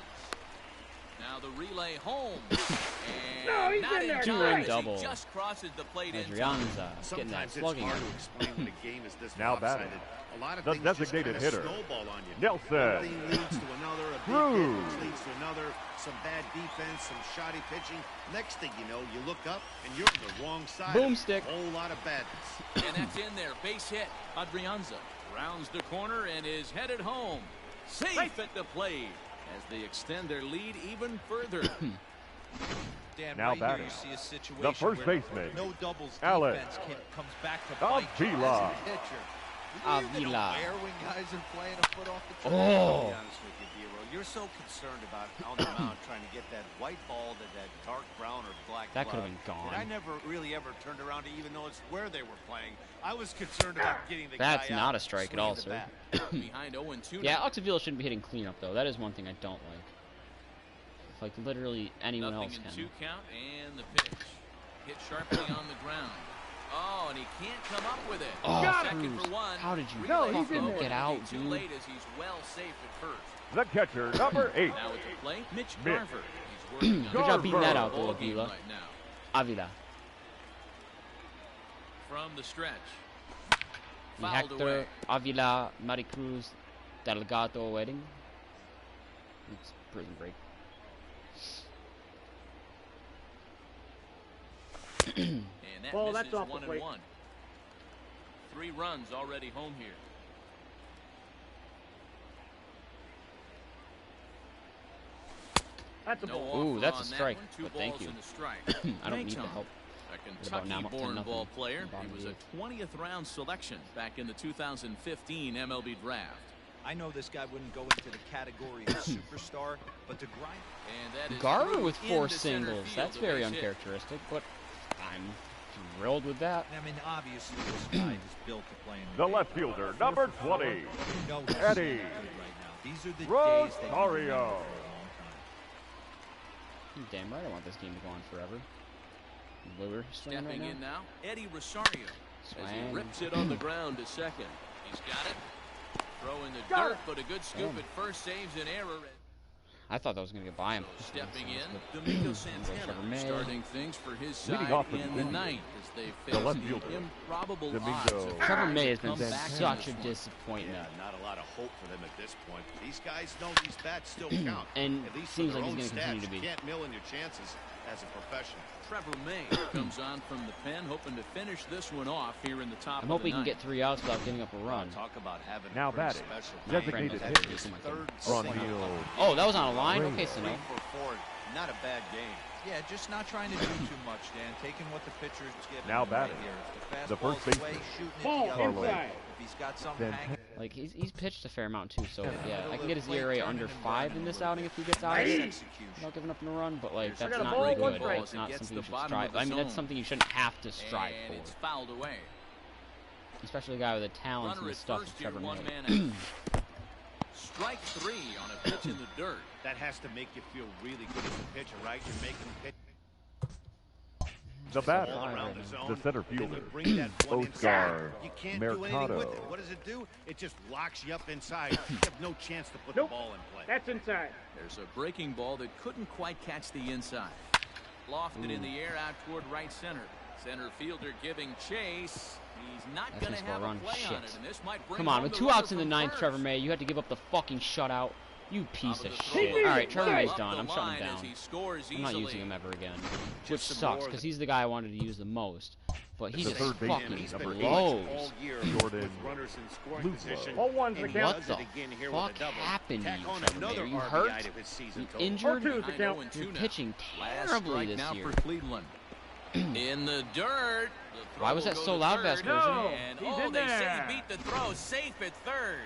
Now the relay home. And No, he's not in there. in Two-run time as double. he just crosses the plate in time. Adrianza getting that Sometimes it's slugging. hard to explain when a game is this Now lopsided. batting, A lot of the things just designated kinda hitter, snowball on you. Nelson. One thing leads to another, a big Cruz. hit which leads to another, some bad defense, some shoddy pitching. Next thing you know, you look up and you're on the wrong side. Boomstick. A whole lot of badness. And that's in there. Base hit. Adrianza rounds the corner and is headed home. Safe at the plate as they extend their lead even further. Dan, Now right batting, here you see a situation the first where baseman, no doubles Alex defense comes back to bite you Avila. as a pitcher. Avila. Aware when guys are playing a foot off the track. I'll be honest with you, D'Lo. You're so concerned about on the mound trying to get that white ball to that dark brown or black That could have glove been gone. that I never really ever turned around to even notice where they were playing. I was concerned about getting the That's guy not out, a strike at all, sir. Behind 0-2. Yeah, Alex Avila shouldn't be hitting cleanup, though. That is one thing I don't like. Like, literally anyone Nothing else in can. 2 count, and the pitch. Hit sharply on the ground. Oh, and he can't come up with it. Oh, Second Cruz. for one. How did you Fucking get out, too dude? late as he's well safe at first. The catcher, number 8. Now at the plate, Mitch Garver. He's working on Good job beating that out, ball though, game Avila. right now. Avila. From the stretch. Fouled Hector, away. Avila, Maricruz, Delgado wedding. It's prison break. And that Well, misses that's off the 1 and plate. 1. 3 runs already home here. That's a No ball. Ooh, offer that's a on that strike, one. 2 but thank balls you. and a strike. I don't need the Mayton, help. a about now, Kentucky-born 10-0 ball player. bottom He was of a 20th round selection back in the 2015 MLB draft. I know this guy wouldn't go into the category of superstar, but to grind. And that is Garver through with 4 into center singles. field, That's a very base hit. uncharacteristic, but I'm thrilled with that. I mean, obviously this guy is built to play in The big left league. fielder, number 20. You know he's Eddie good right now. These are the days that you remember Rosario. for a long time. Damn right I want this game to go on forever. Lure swinging right Stepping in now. now, Eddie Rosario. As he Swing. rips it on the ground to second. He's got it. Throw in the dirt, but a good scoop Damn. at first saves an error. I thought that was going to get by him. So stepping in, But- Domingo Trevor Santana May. starting things for his Leading side off for in the India, ninth as they the face left the fielder, improbable Domingo. odds of Trevor trying May to has been come back in such this a one. disappointment. Yeah, not a lot of hope for them at this point. These guys know these bats still count. And At least seems for like their he's own gonna continue stats. to be. You can't mill in your chances as a professional. Trevor May comes on from the pen, hoping to finish this one off here in the top I'm of hoping the he can ninth. get 3 outs without giving up a run. Talk about having Now a pretty batting, special designated game. hitter, His Jason third Ron swing. Neal. Oh, that was on a line? Great. Okay, so no. 3 for 4. Not a bad game. Yeah, just not trying to do too much, Dan. Taking what the pitcher's giving Now him right batting, here. If the the first fastball's away, baseman, shooting it Ball the other way. inside. If he's got something Then hanging. Like, he's pitched a fair amount, too, so, yeah. I can get his ERA under 5 in this outing if he gets out of Nice it. execution. Not giving up in a run, but, like, Here's that's got a not ball, good. one strike. It's not Gets something the you should bottom strive of the I mean, that's zone. something you shouldn't have to strive And it's for. fouled away. Especially a guy with the talents Runner and the at stuff first of here, Trevor one May. man out. Strike 3 on a pitch in the dirt. That has to make you feel really good as a pitcher, right? You're making pitch The batter, all around the zone. the center Then you fielder, bring that one inside. Oscar You can't do anything with Mercado. it. What does it do? It just locks you up inside. You have no chance to put Nope. the ball in play. That's inside. There's a breaking ball that couldn't quite catch the inside. Lofted in the air out toward right center. Center fielder giving chase. He's not That's going to gonna score a have a run. play on Shit. it, and this might bring Come on, home with the 2 runner outs in the from ninth, first. Trevor May, you had to give up the fucking shutout. You piece Top of the throw shit. goes Alright, Trevor May's up done. the I'm shutting line him as down. he scores I'm not easily. using him ever again. Just Which some sucks, more because he's the guy I wanted to use the most. But he The just third baseman, fucking He's number been 8. all blows. year Jordan with runners in scoring Luplow. position. Ball one's and the he count. does What it the again here with a fuck double. happened to Tack you, on Trevor May? another Are you RBI hurt? to his season You total. injured? 0-2 is the Behind count. 0-2 You're now. pitching Last terribly strike this now year. for Cleveland. In the dirt. The Why was throw that will so go to loud, third, Vasquez? No, And he's oh, in they say there. he beat the throw. Safe at third.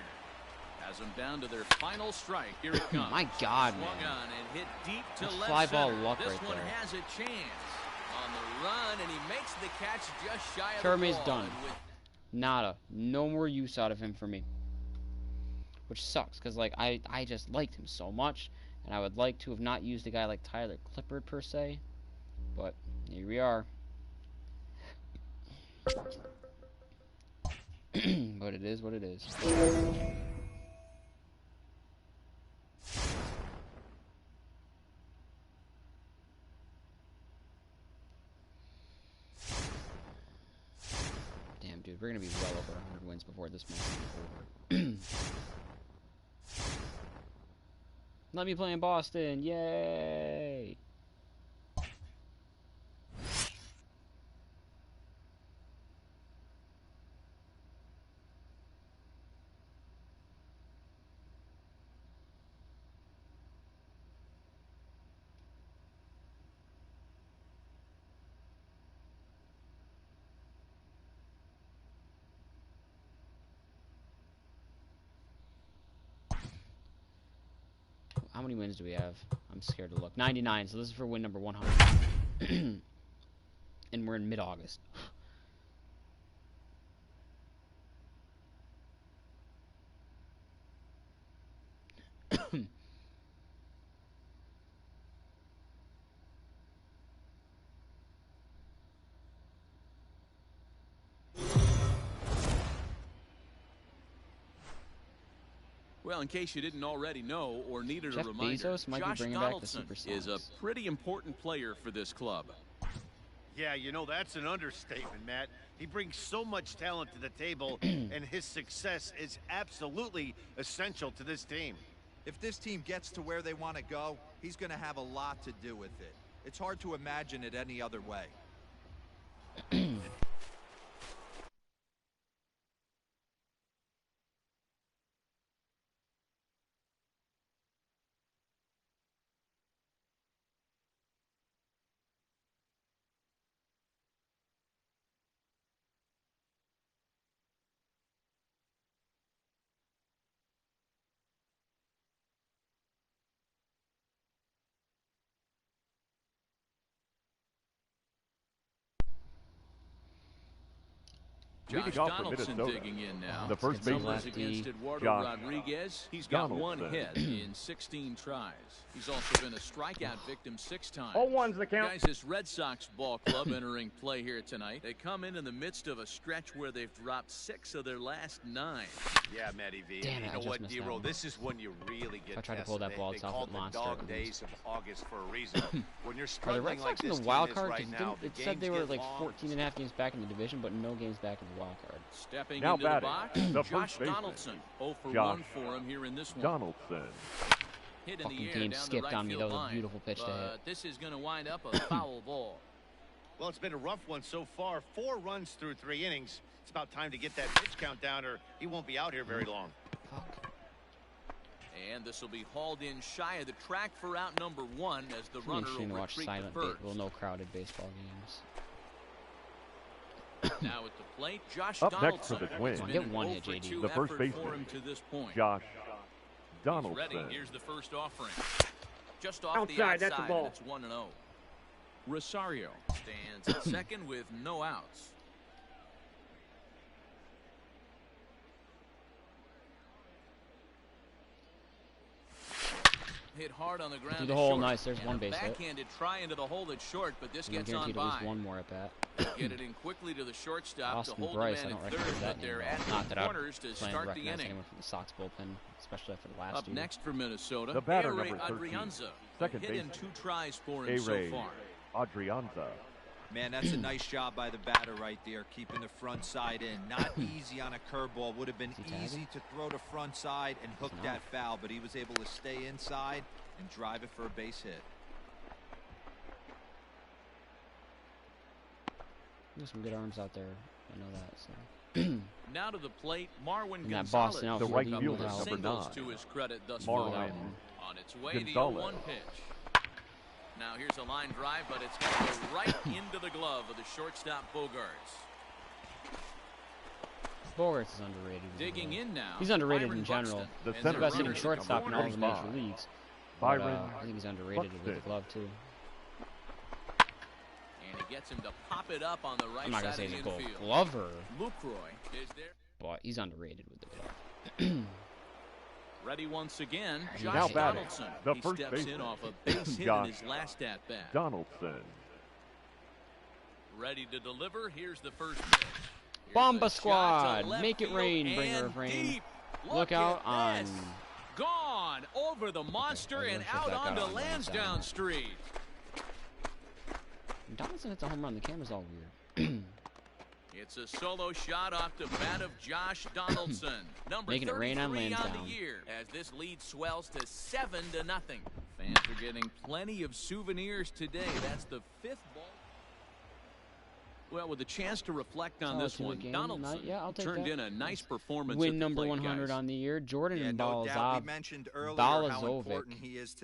Has them down to their final strike. Here it comes. My God, Swung man. on and hit deep to That's left fly ball center. luck This right one there. has a chance on the run, and he makes the catch just shy of Trevor the May's ball. done. And with Nada. No more use out of him for me. Which sucks, because, like, I just liked him so much, and I would like to have not used a guy like Tyler Clippard, per se. But, here we are. But it is what it is. Damn, dude, we're gonna be well over 100 wins before this month is over. Let me play in Boston, yay! How many wins do we have? I'm scared to look. 99. So this is for win number 100. And we're in mid-August. Well, in case you didn't already know or needed Jeff a reminder, Bezos might Josh be bringing back the Donaldson Super is a Sonics. pretty important player for this club. Yeah, you know, that's an understatement, Matt. He brings so much talent to the table, and his success is absolutely essential to this team. If this team gets to where they want to go, he's going to have a lot to do with it. It's hard to imagine it any other way. Josh Donaldson digging in now. The first baseman, Numbers against Eduardo Josh Rodriguez. He's got one Donaldson. hit in 16 tries. He's also been a strikeout victim 6 times. 0-1's the count. Guys, this Red Sox ball club entering play here tonight. They come in the midst of a stretch where they've dropped 6 of their last 9. Yeah, Matty V. Damn it, You I know just what, missed D-Roll, that. this is when you really get I tried to tested. pull that ball, They it's off call at it the Monster. dog days of August for a reason. When you're Are the struggling Red like Sox in this the team wild is card? right now, It the said they games were get like long. 14 and a half games back in the division, but no games back in the wild card. Stepping Now into the batting, box, the Josh first baseman, Donaldson. 0 for Josh 1 for him here in this one. Donaldson. Hit in Fucking the air game down the skipped right on me. That field was a line. beautiful pitch to hit. But this is going to wind up a foul ball. Well, it's been a rough one so far. 4 runs through 3 innings. It's about time to get that pitch count down, or he won't be out here very long. Fuck. And this will be hauled in shy of the track for out number 1 as the runner Interesting to will watch retreat to silent, first. well, no crowded baseball games. Now at the plate, Josh Up next Donaldson. for the Twins. It's been Get an one 0 hit, for JD. 2 The first effort baseman, for him to this point. Josh He's Donaldson. ready. Here's the first offering. Just off the Outside, outside, that's a ball. and it's 1-0. Rosario stands at second with no outs. Hit hard on the ground. Through the to hole, short. nice. There's And one a base hit. Backhanded try into the hole that's short, but this I'm gets on guaranteed at least by. one more at bat. Get it in quickly to the shortstop Austin to hold Bryce, the I man don't at third, recognize that but they're name. at Not the that I'm corners to planning to start the recognize inning. anyone from the Sox bullpen, especially after the last Up year. next for Minnesota, The batter, A-Ray number 13, Adrianza. second Hit in baseman. 2 tries for him so A-Ray far. Adrianza. Man, that's a nice job by the batter right there, keeping the front side in. Not easy on a curveball. Would have been Is he tagging? easy to throw to front side and hook not. that foul, but he was able to stay inside and drive it for a base hit. There's some good arms out there. I know that. So. Now to the plate, Marwin And that Gonzalez. Boston The outfield, right he Couple fielder, of moved out. number singles 9. to his credit thus Marwin far. On its way, the Gonzalez. 0-1 pitch. Now here's a line drive, but it's going to go right into the glove of the shortstop Bogarts. Bogarts is underrated. Digging in now. He's underrated Byron in general. Buxton. The And He's the center best runner hitting at the shortstop in all of the major 25. leagues. But, Byron I think he's underrated with the Buxton. glove too. And he gets him to pop it up on the right I'm not gonna side say of he's the a gold infield. glover, Lucroy is there. but he's underrated with the glove. Ready once again, Now Josh batting, Donaldson. the He first steps baseman, in off a base hit in Josh his last at-bat. Donaldson. Ready to deliver. Here's the first pitch. Here's Bomba a shot Squad, to left make it field rain, bringer and of rain. deep. Look out at on. this. Gone over the monster I was and gonna out check that onto out on Lansdowne Lansdowne. Street. When Donaldson hits a home run, the camera's all weird. It's a solo shot off the bat of Josh Donaldson. Number Making it rain on 33 on Lansdowne. the year as this lead swells to 7-0. Fans are getting plenty of souvenirs today. That's the 5th ball. Well, with a chance to reflect on this one, Donaldson turned in a nice performance. Win number 100 on the year. Jordan and Balazovic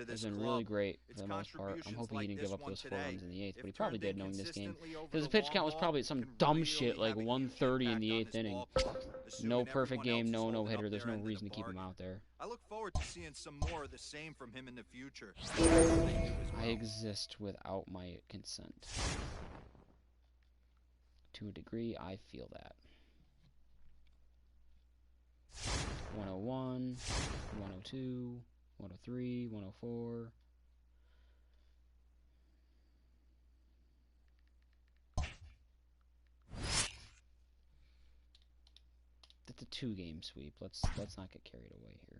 has been really great for the most part. I'm hoping he didn't give up those 4 runs in the 8th, but he probably did knowing this game. Because the pitch count was probably some dumb shit like 130 in the 8th inning. No perfect game, no no-hitter. There's no reason to keep him out there. I look forward to seeing some more of the same from him in the future. I exist without my consent. To a degree, I feel that. 101, 102, 103, 104. That's a 2-game sweep. Let's not get carried away here.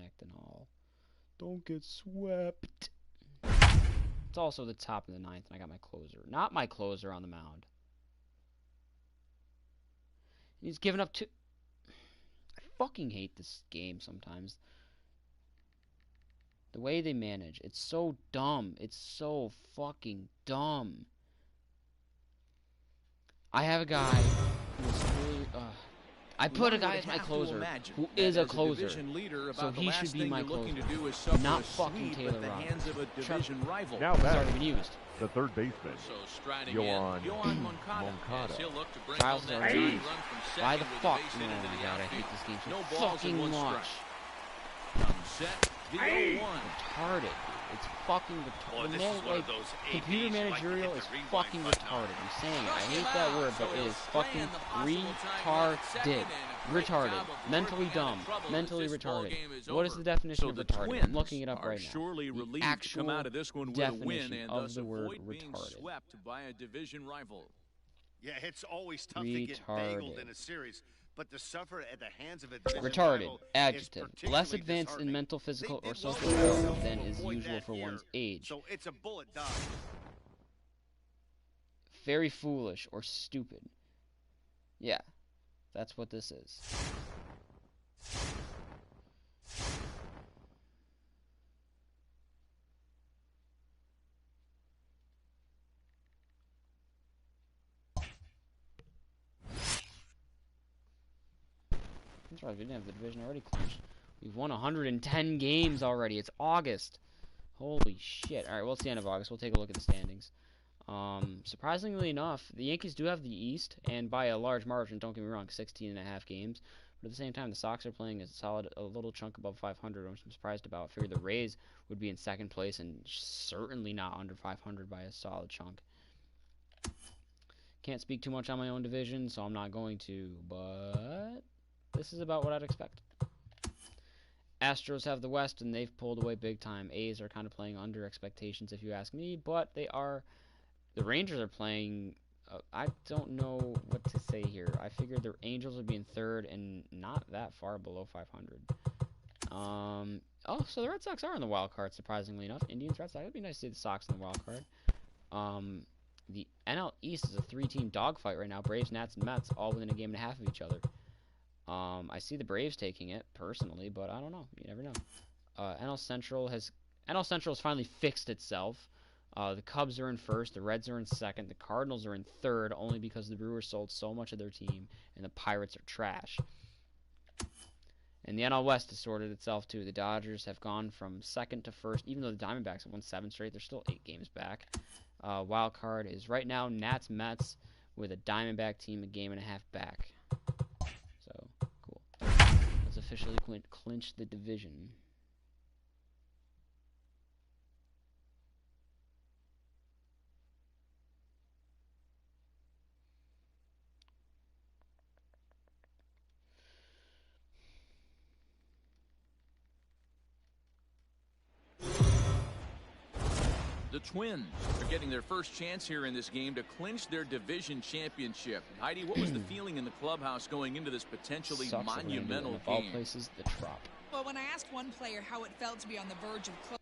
Acting all. Don't get swept. It's also the top of the 9th, and I got my closer. Not my closer on the mound. He's given up 2. I fucking hate this game sometimes. The way they manage. It's so dumb. It's so fucking dumb. I have a guy who's really... I put a guy as my closer who is a closer, so he should be my closer, not fucking Taylor Roberts. Now that's already been used. The third baseman, Yohan Moncada. Trials are used. Why the fuck? Oh my god, I hate this game so fucking much. Retarded. It's fucking retarded. Like, computer managerial is fucking retarded. I'm saying it. I hate that word, but it is fucking retarded. Retarded. Mentally dumb. Mentally retarded. What is the definition of retarded? I'm looking it up right now. The actual definition of the word retarded. Yeah, it's always tough to get bageled in a series. But to suffer at the hands of a retarded, adjective, less advanced in mental, physical, or social development than is usual for one's age. So it's a bullet dodge. Very foolish or stupid. Yeah, that's what this is. That's right, we didn't have the division already clinched. We've won 110 games already. It's August. Holy shit. Alright, well, it's the end of August. We'll take a look at the standings. Surprisingly enough, the Yankees do have the East, and by a large margin, don't get me wrong, 16.5 games. But at the same time, the Sox are playing a little chunk above 500, which I'm surprised about. I figured the Rays would be in second place, and certainly not under 500 by a solid chunk. Can't speak too much on my own division, so I'm not going to, but... this is about what I'd expect. Astros have the West, and they've pulled away big time. A's are kind of playing under expectations, if you ask me, but they are... the Rangers are playing... I don't know what to say here. I figured the Angels would be in third and not that far below 500. Oh, so the Red Sox are in the wild card, surprisingly enough. Indians, Red Sox. It'd be nice to see the Sox in the wild card. The NL East is a 3-team dogfight right now. Braves, Nats, and Mets all within a game and a half of each other. I see the Braves taking it personally, but I don't know. You never know. NL Central has finally fixed itself. The Cubs are in first, the Reds are in second, the Cardinals are in third, only because the Brewers sold so much of their team, and the Pirates are trash. And the NL West has sorted itself too. The Dodgers have gone from second to first, even though the Diamondbacks have won 7 straight. They're still 8 games back. Wild card is right now Nats Mets with a Diamondback team a game and a half back. So cool. Let's officially clinch the division. The Twins are getting their first chance here in this game to clinch their division championship. Heidi, what was the feeling in the clubhouse going into this potentially monumental game? Of all places, the Trop. Well, when I asked one player how it felt to be on the verge of close.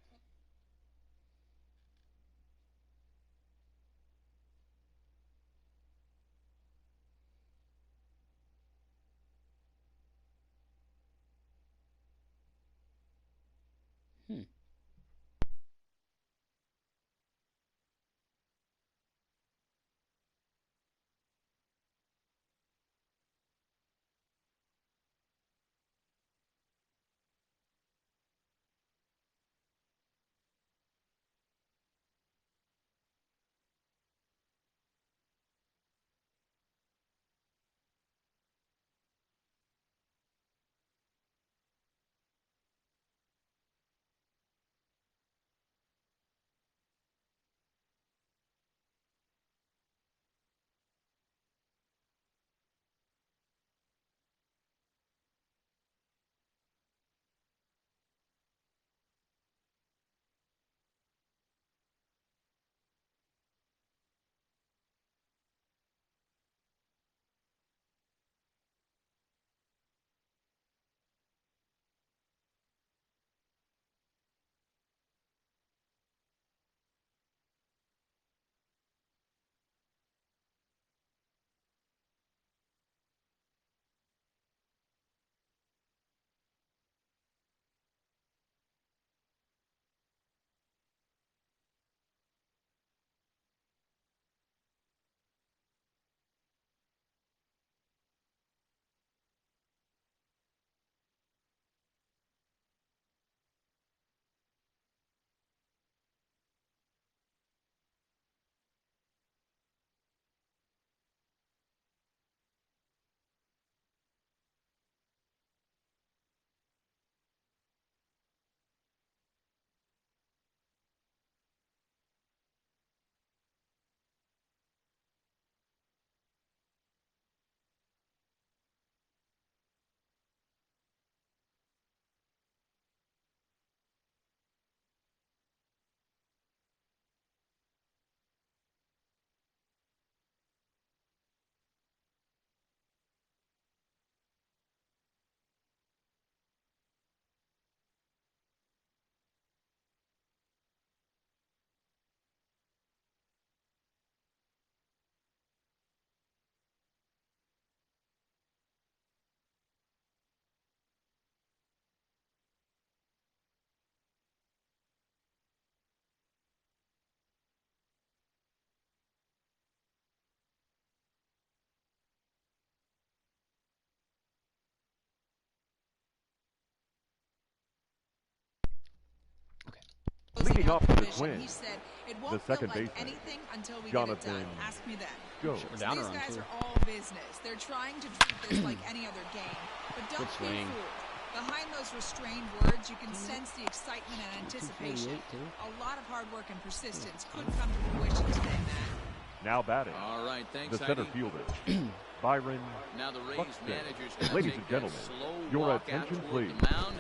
Leading off for the division. Twins, He said, "It the won't feel second like baseman, anything until we Jonathan get it done. Ask me then." Go. We're So down these around guys 2. are all business. They're trying to treat this like any other game. But don't be swing. fooled. Behind those restrained words, you can sense the excitement and anticipation. A lot of hard work and persistence could come to fruition today, Matt. Now batting, All right, thanks, the center Heidi. fielder, Byron Now the Rays Buxton. manager's gonna Ladies take and that gentlemen, slow your walk out attention, toward please. the mound.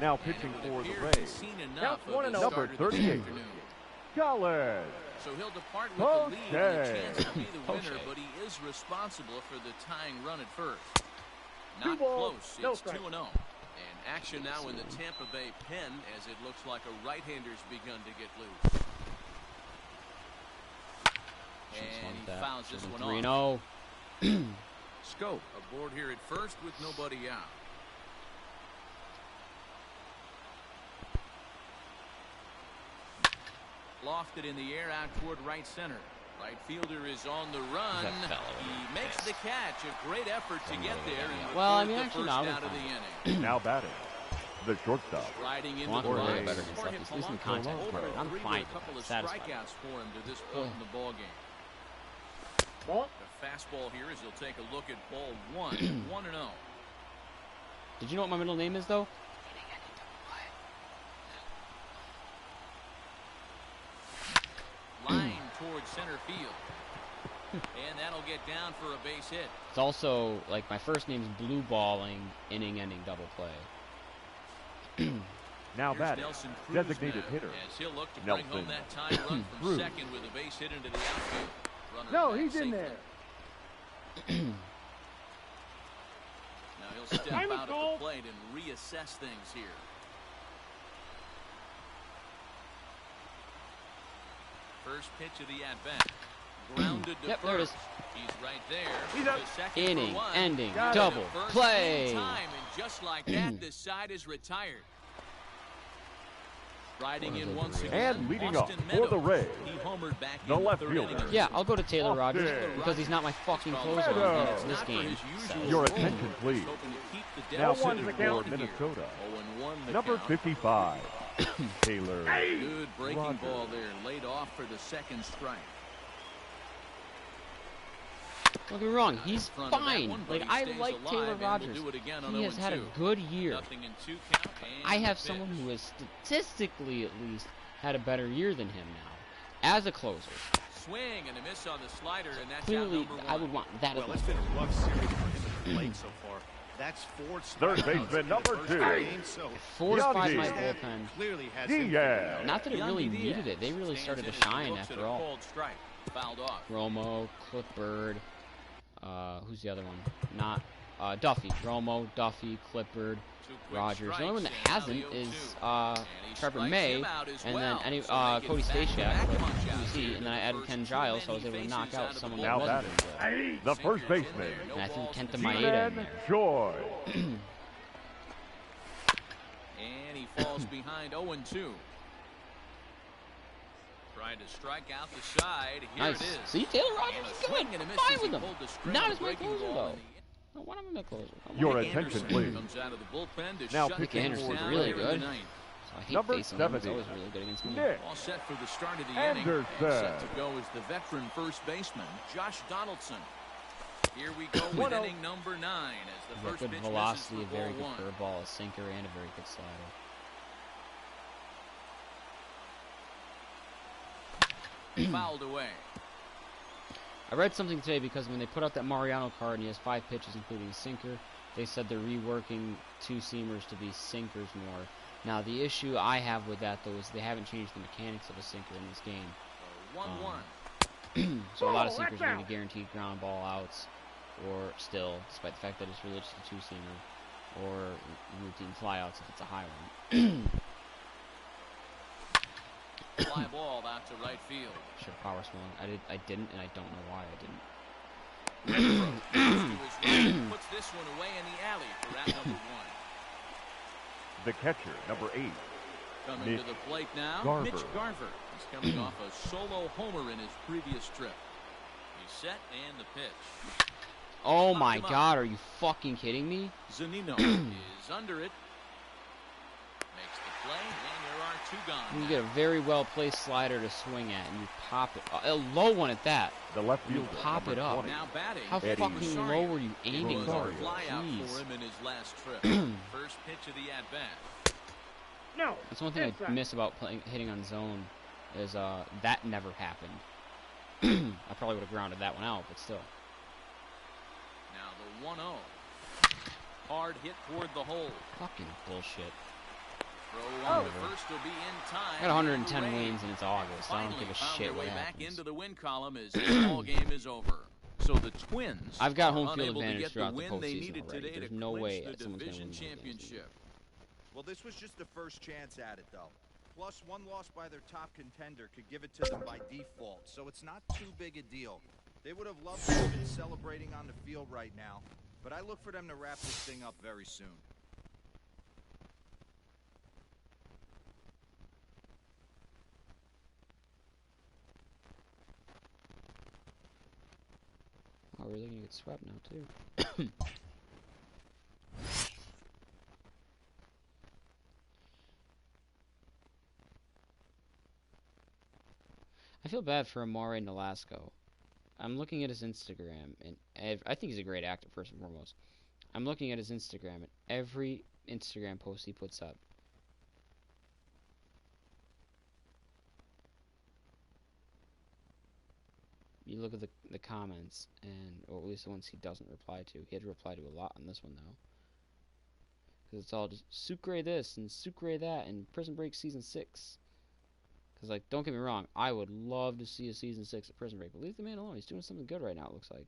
Now And pitching it for would the appear he's Rays, seen enough Counts of 1-0. the number starter this 38. afternoon. Gallagher. So he'll depart with the lead and a Okay. chance to be the winner, Okay. but he is responsible for the tying run at first. Two Not balls, close. no It's strikes. 2-0. And action now in the Tampa Bay pen as it looks like a right-hander's begun to get loose. And he fouls this one off. 3-0. Scope aboard here at first with nobody out. Lofted in the air out toward right center. Right fielder is on the run. That fell over He the makes face. the catch. A great effort to get there. And Well, I record mean, the actually, first no, out of we're the inning. Now batting, the shortstop, Riding into Want the to Jorge really box. better against Jorge lefties. At least in Polanco contact over department. I'm three with fine a with couple that. of Satisfied. strikeouts for him to this point in the ball game. Ball. The fastball here as he'll take a look at ball 1. 1-0. Did you know what my middle name is, though? Line towards center field. And that'll get down for a base hit. It's also, like, my first name's Blue Balling, inning-ending double play. now Here's batting, Nelson Cruz designated now, hitter, as he'll look to bring home Nelson that tying run from Cruz. second with a base hit into the outfield. Runner No, back he's in safely. there. Now he'll step Time is out at the called. plate and reassess things here. First pitch of the at-bat. Grounded to Yep, first. there it is. He's right there. He's up. To second for Inning, one. ending, Got it. double First play. in time, and just like that, this side is retired. Riding in once again, And leading Austin off for the Meadows. Rays, He homered back the in left third fielder. inning. Yeah, I'll go to Taylor Rogers Austin. because he's not my fucking It's closer Meadows. in this Not for game. his So- usual Your role. attention, He's please. hoping to keep the Now deficit pitching going for here. Minnesota, 0-1 the number count. 55, Taylor Good breaking Rogers. ball there, laid off for the second strike. Don't get me wrong, he's Front of that fine. one, but Like, he I stays like alive, Taylor and Rogers. we'll do it again on He has had a 0-2. good year. Nothing in 2 count. And I have the someone pitch. who has statistically, at least, had a better year than him now, as a closer. Swing and a miss on the slider, and that's Clearly, out number 1. I would want that Well, as it's my been a rough series for him at the plate so far. That's 4 Third strikeouts baseman, in the number first 2. game, so 4 to 5 Yandy. my Staff bullpen. clearly has him figured Diaz. out. Not that it really Yandy needed Diaz it. They really stands started to in as he shine looks at after a all. called strike. Fouled off. Romo, Clippard, who's the other one? Not Duffy. Romo, Duffy, Clippard, 2 quick Rogers. The only one that strikes, and now hasn't the is 0-2. And he Trevor strikes May, him out as and well. then any So they get Cody back-to-back Stashak, punch outs UC, here and then to I the added first Ken 2 Giles, so I was men able he to knock faces out out of the someone Now that bullpen. wasn't very good. the first Sinker's in baseman, there, no And I threw balls Kenta to Maeda strike. in there. Joy. And he falls behind 0-2. Trying to strike out the side. Here Nice. it is. See, Taylor And Rogers a is swing good. and a miss Fine as with he him. pulled the string Not on as the my breaking closer, ball though. in the- I want him in my closer. Your Nick attention, Anderson please. comes out of the bullpen to Now shut pitching things Anderson's down really here in the good. ninth. So I hate Number facing him. He's 70. always really good against me. Nick All set for the start of the inning. Anderson. And set to go is the veteran first baseman, Josh Donaldson. Here we go with inning number 9 as the He's got first good pitch velocity, a misses for very ball good 1. curveball, a sinker, and a very good slider. Fouled away. I read something today because when they put out that Mariano card and he has 5 pitches including a sinker, they said they're reworking 2-seamers to be sinkers more. Now the issue I have with that though is they haven't changed the mechanics of a sinker in this game. 1-1. So a lot of sinkers are going to be guaranteed ground ball outs, or still, despite the fact that it's really just a 2-seamer, or routine flyouts if it's a high one. Fly ball out to right field. Should have power swung. I didn't, and I don't know why I didn't. Renfroe goes to his right, puts this one away in the alley for out number 1. The catcher, number 8, Coming Mitch to the plate now, Garver. Mitch Garver. He's coming off a solo homer in his previous trip. He's set and the pitch. Oh my God, are you fucking kidding me? Zunino is under it. Makes the play, and there are Two gone. You get a very well placed slider to swing at, and you pop it. A low one at that. The left You fielder, pop it up. Now batting. How Eddie fucking low were you aiming It was for? a fly out Jeez. for him in his last trip. First pitch of the at bat. No. That's one thing I miss about hitting on zone is that never happened. I probably would have grounded that one out, but still. Now the 1-0. Hard hit toward the hole. Fucking bullshit. Throw on the first will be in time. I got 110 wins and it's August. I don't Finally give a found shit their what way back happens. into the win column as this ball game is over. So the Twins I've got home are field unable to advantage get the throughout the win they postseason needed already. today There's to no clinch way the someone's gonna division win the game. championship. Well, this was just the first chance at it, though. Plus, one loss by their top contender could give it to them by default, so it's not too big a deal. They would have loved to have been celebrating on the field right now, but I look for them to wrap this thing up very soon. Oh, we're really gonna get swept now, too. I feel bad for Amare Nolasco. I'm looking at his Instagram, and I think he's a great actor, first and foremost. I'm looking at his Instagram, and every Instagram post he puts up, you look at the comments, or at least the ones he doesn't reply to. He had to reply to a lot on this one, though. Because it's all just Sucre this and Sucre that and Prison Break Season 6. Because, like, don't get me wrong, I would love to see a Season 6 of Prison Break, but leave the man alone. He's doing something good right now, it looks like.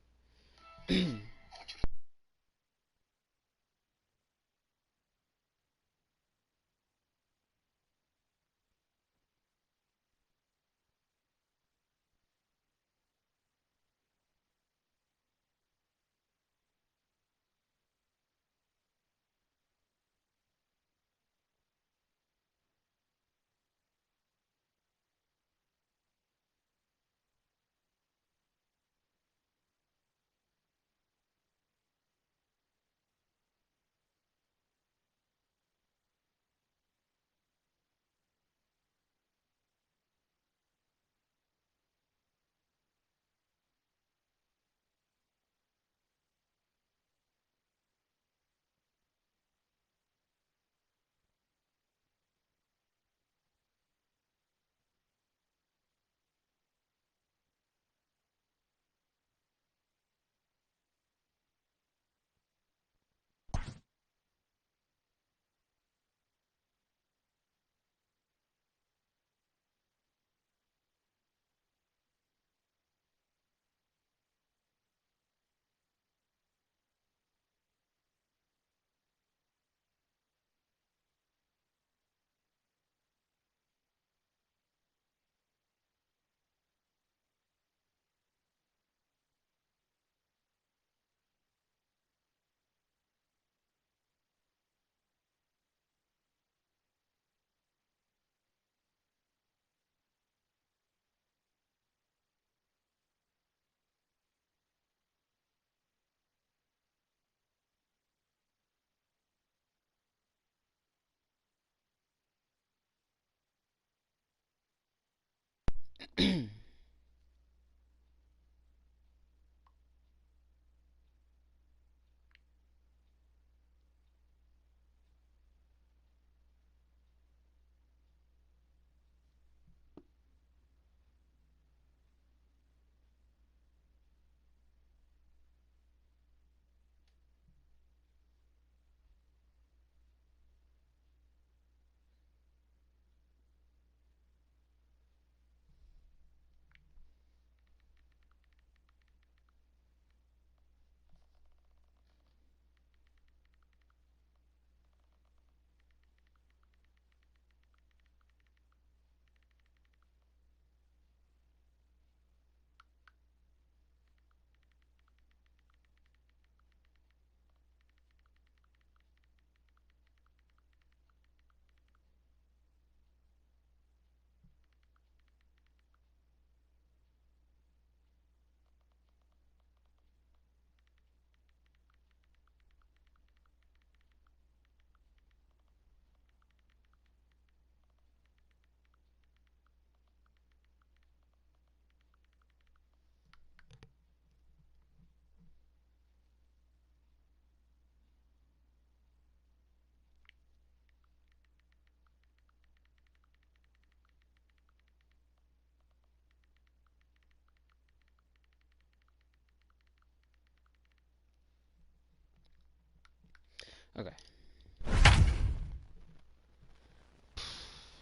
Okay.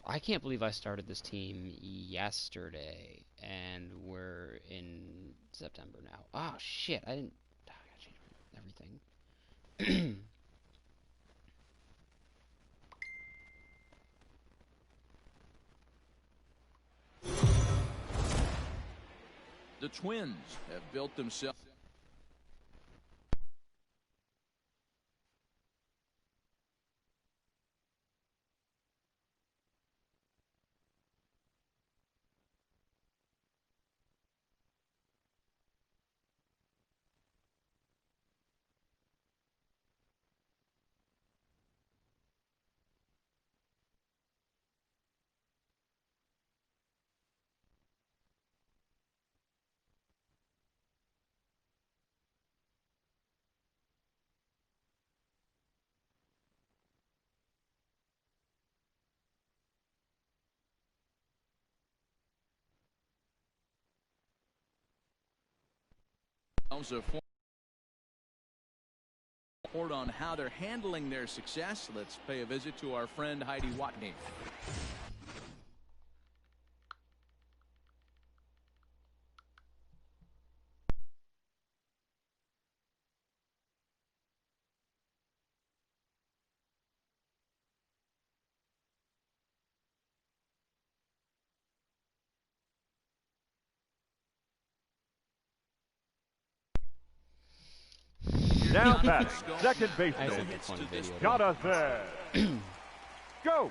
I can't believe I started this team yesterday, and we're in September now. Oh, shit. I didn't... I gotta change everything. The Twins have built themselves. Report on how they're handling their success. Let's pay a visit to our friend Heidi Watney. Now batting, second baseman, Jonathan. Go!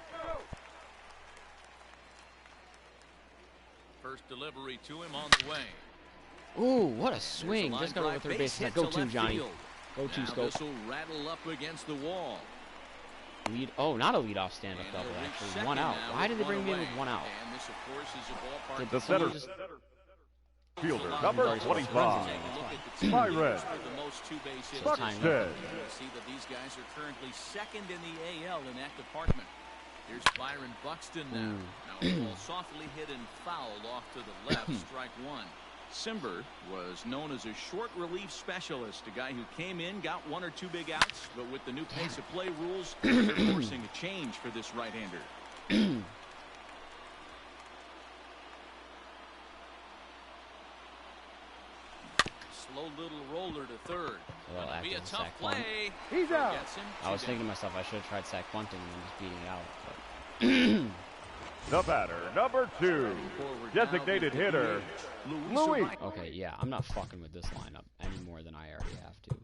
First delivery to him on the way. Ooh, what a swing. Just got over third base. Go to, Johnny. Go to, Scope. This will rattle up against the wall. Lead. Oh, not a leadoff stand-up double, actually. 1 out. Why did they bring me in with 1 out? And this, of course, is a ballpark. The center fielder, number 25, Byron Buxton. See that these guys are currently second in the AL in that department. Here's Byron Buxton now. Now ball softly hit and fouled off to the left, strike one. Simber was known as a short relief specialist, a guy who came in, got 1 or 2 big outs, but with the new pace of play rules, they're forcing a change for this right-hander. Slow little roller to third. It'll be a tough play. He's out. I was thinking to myself I should have tried sack bunting and then just beating it out. But The batter, number 2, designated hitter, Louis. Okay, yeah, I'm not fucking with this lineup any more than I already have to.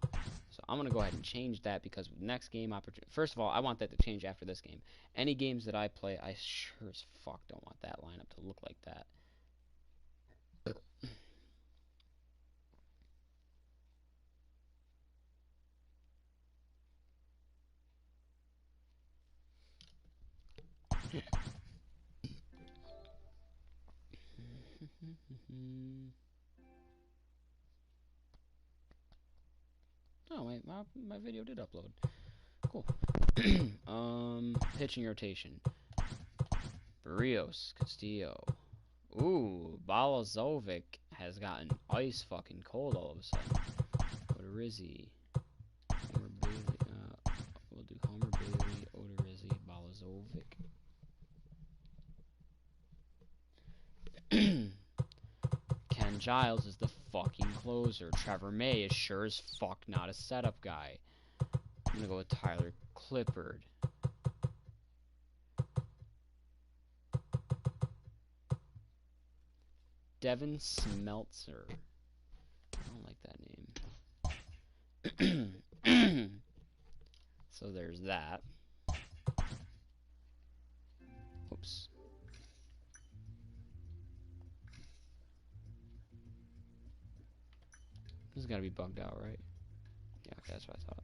So I'm going to go ahead and change that because next game opportunity. First of all, I want that to change after this game. Any games that I play, I sure as fuck don't want that lineup to look like that. Oh, wait, my video did upload. Cool. Pitching rotation. Barrios, Castillo. Ooh, Balazovic has gotten ice fucking cold all of a sudden. Odorizzi. Homer Bailey. We'll do Homer Bailey, Odorizzi, Balazovic. Ken Giles is the fucking closer. Trevor May is sure as fuck not a setup guy. I'm gonna go with Tyler Clippard. Devin Smeltzer. I don't like that name. So there's that. Oops. This has got to be bugged out, right? Yeah, okay, that's what I thought.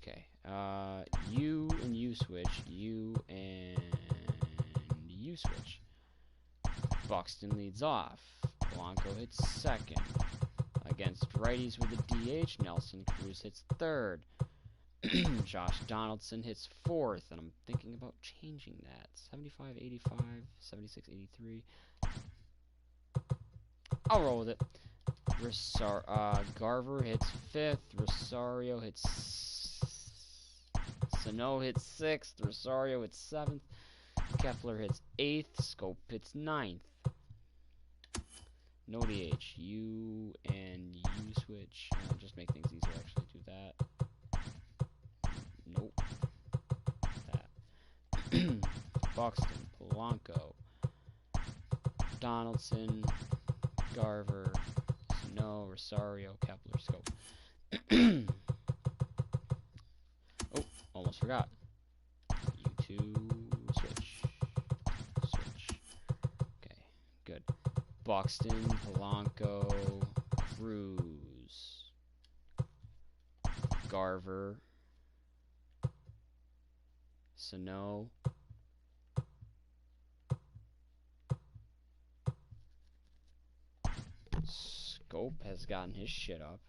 Okay, you and you switch. You and you switch. Buxton leads off. Blanco hits second. Against righties with a DH, Nelson Cruz hits third. Josh Donaldson hits fourth, and I'm thinking about changing that. 75-85, 76-83. I'll roll with it. Garver hits fifth. Rosario hits Sano hits 6th. Rosario hits 7th. Kepler hits 8th. Scope hits 9th. No DH. U and U switch. Just make things easier, actually. Do that. Nope. That. Buxton. Polanco. Donaldson. Garver. Sano. Rosario. Kepler. Scope. Oh, almost forgot. U2 switch. Okay, good. Buxton, Polanco, Cruz, Garver, Sano, Scope has gotten his shit up.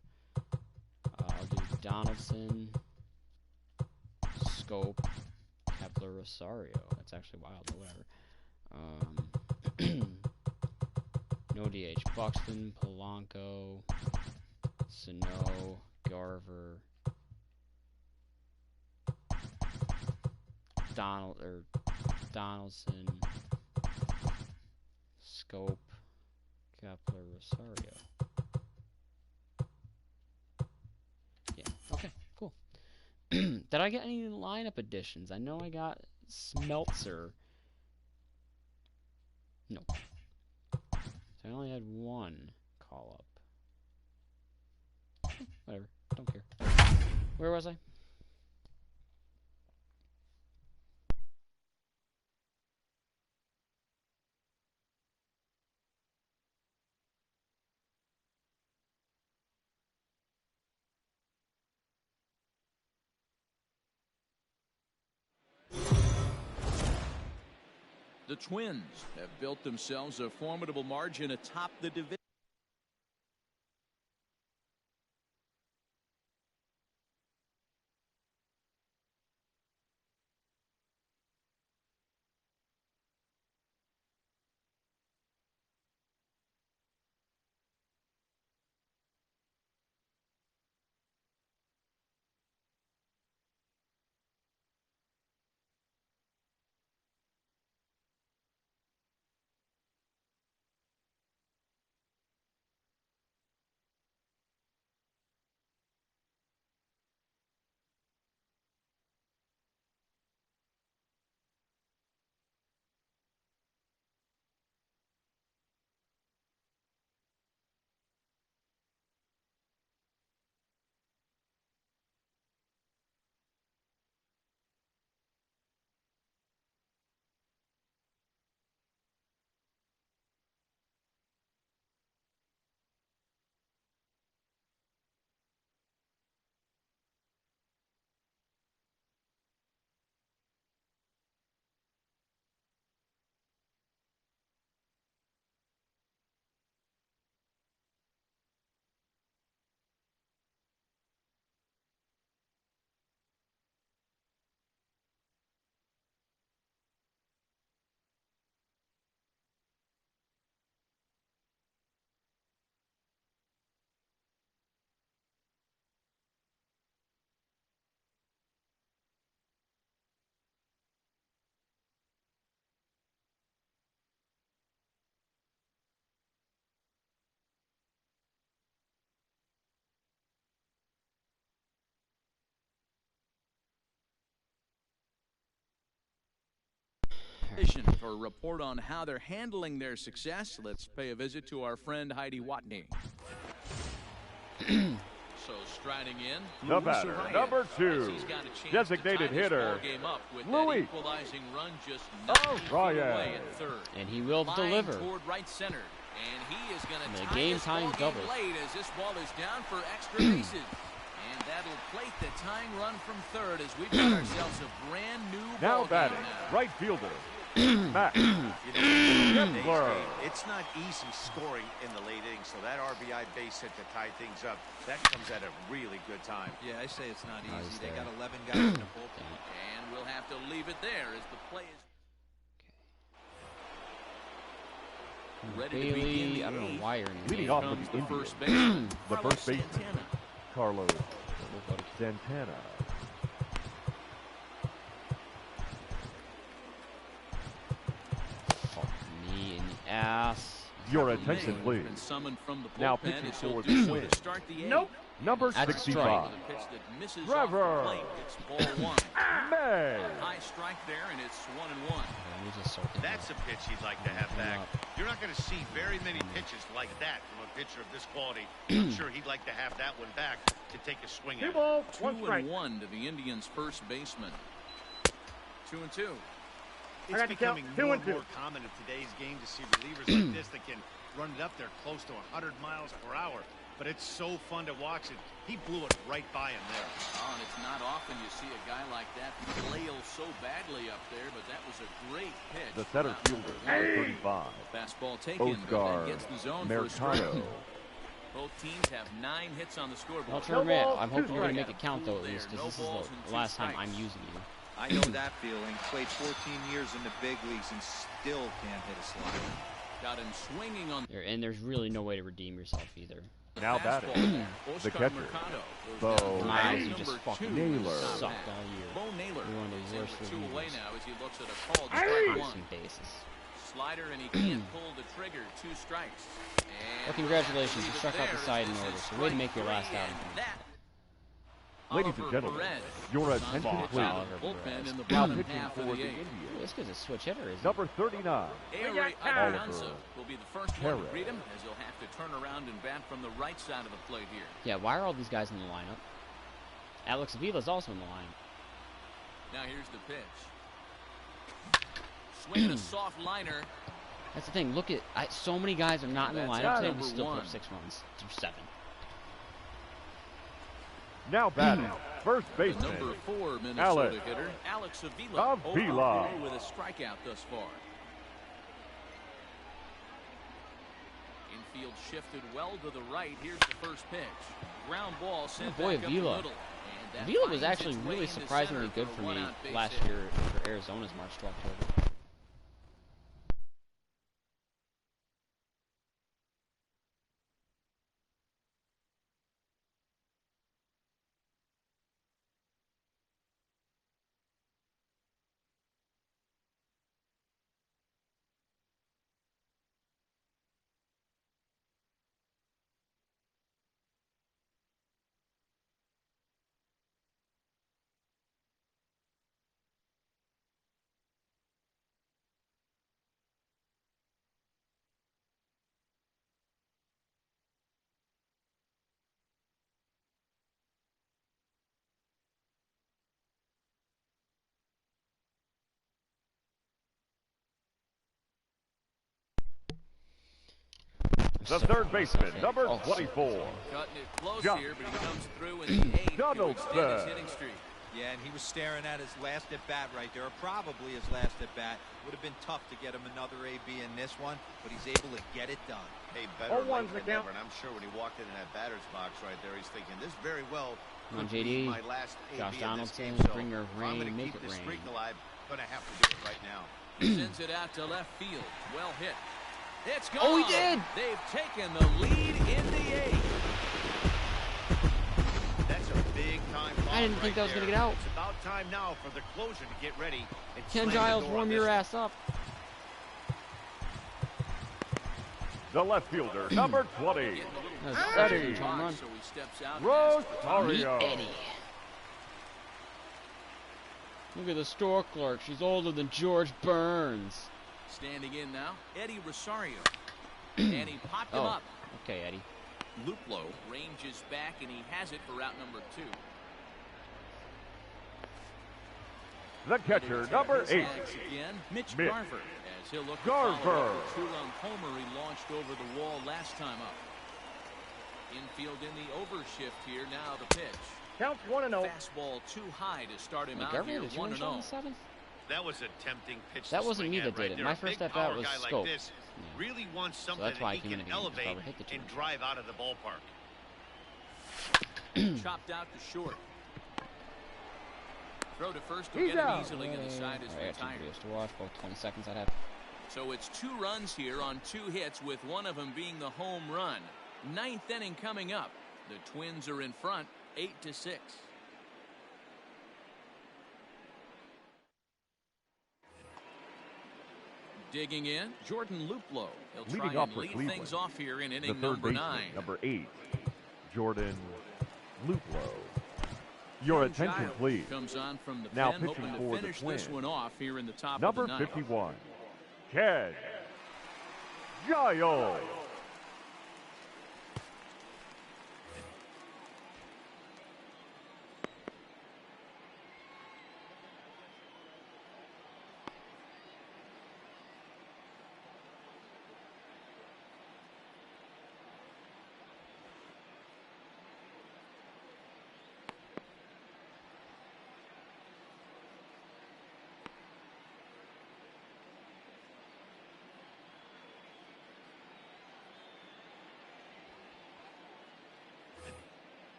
I'll do Donaldson, Scope, Kepler, Rosario. That's actually wild, but whatever. No DH. Buxton, Polanco, Sano, Garver, Donaldson, Scope, Kepler, Rosario. Yeah, okay, cool. Did I get any lineup additions? I know I got Smeltzer. No. So I only had one call up. Whatever. Don't care. Where was I? The Twins have built themselves a formidable margin atop the division. For a report on how they're handling their success, let's pay a visit to our friend Heidi Watney. So striding in, the batter, number 2, designated hitter, Louis Ryan. And he will deliver. Toward right center, and he is going to the game time double late as this ball is down for extra bases. And that'll plate the tying run from third as we've got ourselves a brand new now batting, right fielder, Matt Kepler. It's not easy scoring in the late innings, so that RBI base hit to tie things up, that comes at a really good time. Yeah, I say it's not easy. They got 11 guys in the bullpen. And we'll have to leave it there as the play is ready to begin. I don't know why you're in the leading off with the Indians, the first baseman, Carlos Santana. knee in the ass. Your attention, please. Now pitching for the Twins. Nope. Number That's 65. Trevor May. High strike there, and it's 1-1. That's a pitch he'd like to have back. You're not going to see very many pitches like that from a pitcher of this quality. I'm sure he'd like to have that one back to take a swing at. 2 balls, 1 strike. 2-1 to the Indians' first baseman. 2-2. It's becoming more and more common in today's game to see relievers like this that can run it up there close to 100 miles per hour. But it's so fun to watch it. He blew it right by him there. Oh, and it's not often you see a guy like that flail so badly up there, but that was a great pitch. The center fielder, number 35. Fastball taken, Oscar that gets the zone for a strike. Mercado. Both teams have 9 hits on the scoreboard. I'll try I'm hoping you're going to make it count, though, at least, because this is the last time I'm using you. I know that feeling. Played 14 years in the big leagues and still can't hit a slider. Got him swinging on. And there's really no way to redeem yourself either. Now batting, the catcher, Bo You just fucking Naylor. sucked all year. Bo Naylor. You're one of the worst is 2 away relievers. now as he looks at a call. Bases. Slider, and he can't pull the trigger. 2 strikes. Well, congratulations. You struck out the side in order, so way to make your last outing. Ladies and gentlemen, your attention, please. Now pitching for the Indians. This guy's a switch hitter, isn't he? Number 39. Oliver will be the first one to greet him, as he'll have to turn around and bat from the right side of the plate here. Yeah, why are all these guys in the lineup? Alex Avila's also in the lineup. Now here's the pitch. Swinging a soft liner. That's the thing. Look at so many guys are not in the lineup today. We still put up 6 runs through 7. Now batting, first baseman, Number 4 Minnesota hitter, Alex Avila. With a strikeout thus far. Infield shifted well to the right. Here's the first pitch. Ground ball sent back up the middle. Avila was actually really surprisingly good for me last year for Arizona's March to October. The third baseman, number 24. Cutting it close here, but he comes through in the 8th to extend his hitting streak. Yeah, and he was staring at his last at-bat right there, or probably his last at-bat. Would have been tough to get him another AB in this one, but he's able to get it done. Hey, better late than never, and I'm sure when he walked in that batter's box right there, he's thinking, this very well could be my last AB in this game, so bring her rain, I'm going to make keep it this rain. streak alive. Going to have to do it right now. He sends it out to left field. Well hit. It's gone. Oh, he did! They've taken the lead in the 8th. That's a big time bomb. I didn't think that was going to get out. It's about time now for the closer to get ready. And Ken Giles, warm your ass up. The left fielder, number 20. Eddie. Home run. So he steps out. Rosario. Eddie. Look at the store clerk. She's older than George Burns. Standing in now, Eddie Rosario. And he popped him up. Okay, Eddie. Luplo ranges back, and he has it for route number 2. The catcher, number 8. Again, Mitch Garver. As he'll look Garver. The two-run homer he launched over the wall last time up. Infield in the overshift here. Now the pitch. Counts 1-0. Fastball too high to start him out here. 1-0. That was a tempting pitch. That wasn't me that did it. My first at bat was Scope. Really wants something that's why that he can elevate and drive out of the ballpark. Chopped out to short. Throw to first will get him easily, and the side is retired. To watch, about 20 seconds I'd have. So it's 2 runs here on 2 hits, with one of them being the home run. 9th inning coming up. The Twins are in front, 8-6. Digging in, Jordan Luplow. He'll Leading try up and for lead Cleveland, things off here in the inning third number baseman, 9. number 8, Jordan Luplow. Your attention, Giles please. comes on from the Now pen, pitching hoping for to the finish this Twins, one off here in the top number of the 9th. 51, Ken Giles.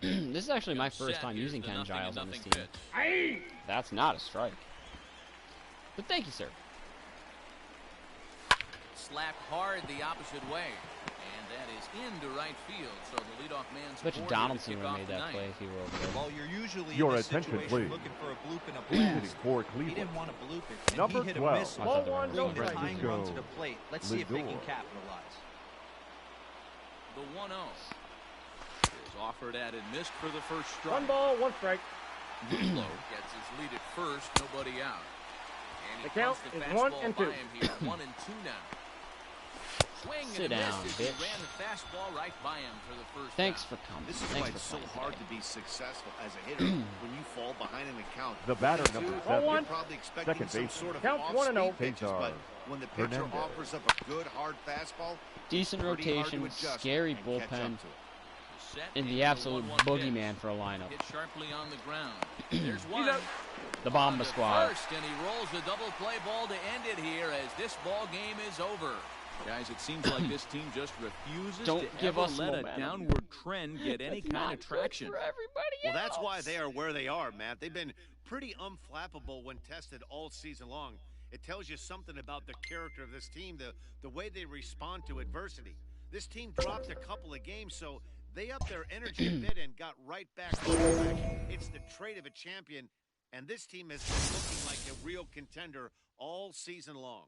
This is actually my first time using Ken Giles on this team. That's not a strike. But thank you, sir. Slapped hard the opposite way. And that is into right field. So the leadoff man's Bet you Donaldson would have made that play if he were over there. Well, you're usually Your in this attention, situation please. looking for a bloop and a Hitting blast. for He Cleveland, didn't want to bloop it, and number he hit 12, a missile. I thought they were Bring the Francisco tying run to the plate. Let's see if they can Lindor. capitalize. The 1-0 is offered at and missed for the first strike. 1 ball, 1 strike. Luplow gets his lead at first, nobody out. And he The count punts the is fastball 1 and by 2. him here, 1 and 2 now. Swing Sit and a down, miss as bitch. he ran the fastball right by him for the first Thanks out. for coming. This is Thanks why for it's so playing hard today. to be successful as a hitter when you fall behind in the count. the batter, Two, number Ball 7, one. You're probably expecting Second some baseman. sort of Counts 1 and 0. off-speed pitches, but when the pitcher Hernandez. offers up a good hard fastball, Decent pretty hard to rotation, adjust scary and catch bullpen, up to it. Set and into the absolute 1-1 boogeyman pitch. for a lineup. Hit sharply on the ground. There's one. out. The Bomba On to Squad. First, and he rolls the double play ball to end it here as this ball game is over. Guys, it seems like this team just refuses Don't to give ever us let momentum. a downward trend get any That's kind not of good traction. for everybody Well, that's else. why they are where they are, Matt. They've been pretty unflappable when tested all season long. It tells you something about the character of this team, the way they respond to adversity. This team dropped a couple of games, so they upped their energy a bit and got right back on track. It's the trait of a champion, and this team has been looking like a real contender all season long.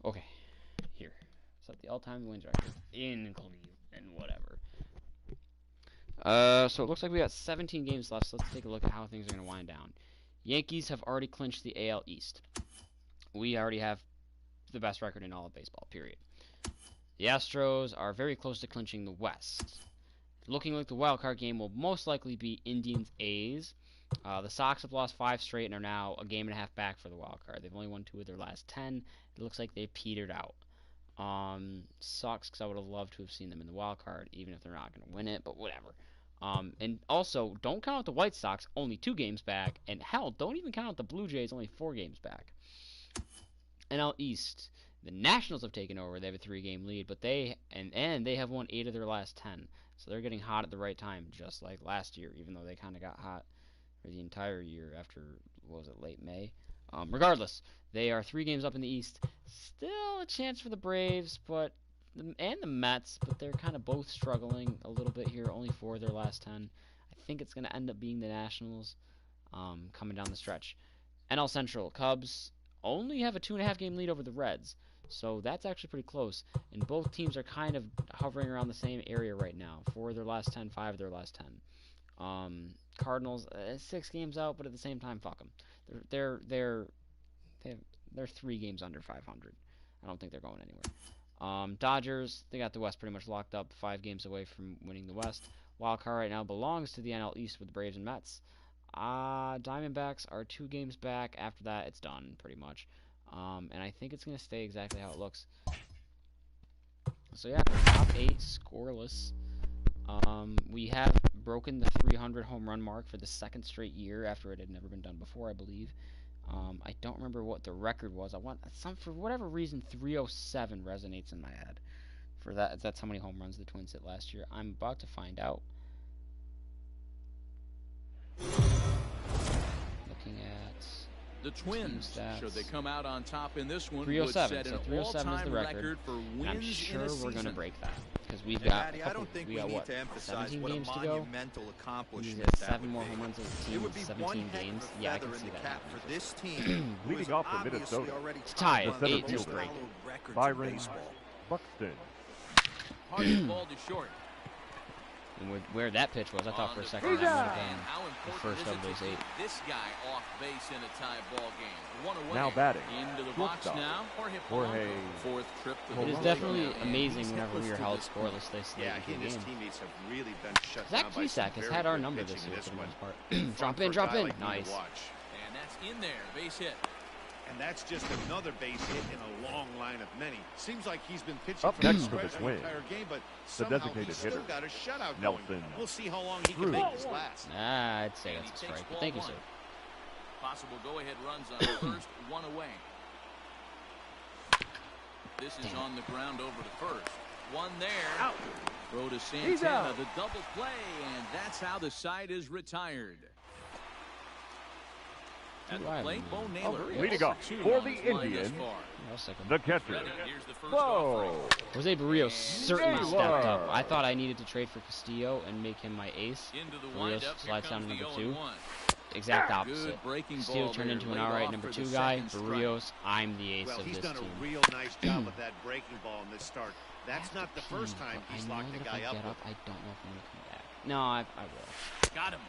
Okay, here. Set the all-time wins record in Cleveland and whatever. So it looks like we got 17 games left, so let's take a look at how things are going to wind down. Yankees have already clinched the AL East. We already have the best record in all of baseball, period. The Astros are very close to clinching the West. Looking like the wild card game will most likely be Indians-A's. The Sox have lost 5 straight and are now a game and a half back for the wild card. They've only won 2 of their last 10. It looks like they've petered out. Sucks because I would have loved to have seen them in the wild card, even if they're not going to win it, but whatever. And also, don't count out the White Sox, only 2 games back. And hell, don't even count out the Blue Jays, only 4 games back. NL East, the Nationals have taken over. They have a 3-game lead, but they have won 8 of their last 10. So they're getting hot at the right time, just like last year, even though they kind of got hot for the entire year after, what was it, late May? Regardless, they are 3 games up in the East. Still a chance for the Braves, and the Mets, but they're kind of both struggling a little bit here. Only 4 of their last 10. I think it's going to end up being the Nationals coming down the stretch. NL Central, Cubs only have a 2.5-game lead over the Reds. So that's actually pretty close. And both teams are kind of hovering around the same area right now. 4 of their last 10, 5 of their last 10. Cardinals, 6 games out, but at the same time, fuck them. They're 3 games under 500. I don't think they're going anywhere. Dodgers, they got the West pretty much locked up, 5 games away from winning the West. Wild card right now belongs to the NL East with the Braves and Mets. Diamondbacks are 2 games back. After that, it's done pretty much. And I think it's going to stay exactly how it looks. So yeah, top 8 scoreless. We have broken the 300 home run mark for the 2nd straight year after it had never been done before, I believe. I don't remember what the record was. For whatever reason, 307 resonates in my head. For that's how many home runs the Twins hit last year. I'm about to find out. Looking at the Twins, should they come out on top in this one, 307. would set So an 307 is the record for wins. And I'm sure we're going to break that because we've got. got I don't think we need to emphasize 17 what games a to go. monumental accomplishment We got that 7 would more be. home runs as a It team. would be 17 games. Yeah, I can see that cap happening. for this team. Leading off for Minnesota, It's tied. the center 8 to fielder, 3. Byron Buxton. Hard ball to short. And where that pitch was, I thought for a second that might have been the first of those 8. This guy off base in a tie ball game. 1 away. Now batting, into the box shortstop, now. Jorge. 4th trip to the It is plate. definitely And amazing he's whenever hitless we are to held this scoreless. They stay Yeah, in he and the his game. teammates have really been shut Zach down by some Plesac has very had our good number pitching this in year for the one. most part. Fun Drop for a in, drop guy in. like me to Nice. watch. And that's in there. Base hit. And that's just another base hit in a long line of many. Seems like he's been pitching Up from next the for the stretch the Twins, entire game, but the somehow designated he's still hitter, got a shutout Nelson going. We'll see how long he Drew. can make this last. I'd say And that's he a takes strike. ball But thank you, 1. sir. Possible go-ahead runs on first, 1 away. This is on the ground over to first. 1 there. Out. Throw to Santana, the double play, and that's how the side is retired. At the plate, Bo Naylor. Leading off for the Indians, the catcher, Whoa. Jose Barrios certainly stepped up. I thought I needed to trade for Castillo and make him my ace. Barrios slides down to number 2. Exact opposite. Castillo turned into an alright number 2 guy. Barrios, I'm the ace Well, of he's this done team. a real nice job with that breaking ball in this start. That's not the first time he's locked a guy up. I don't know if I'm going to come back. No, I will. Got him.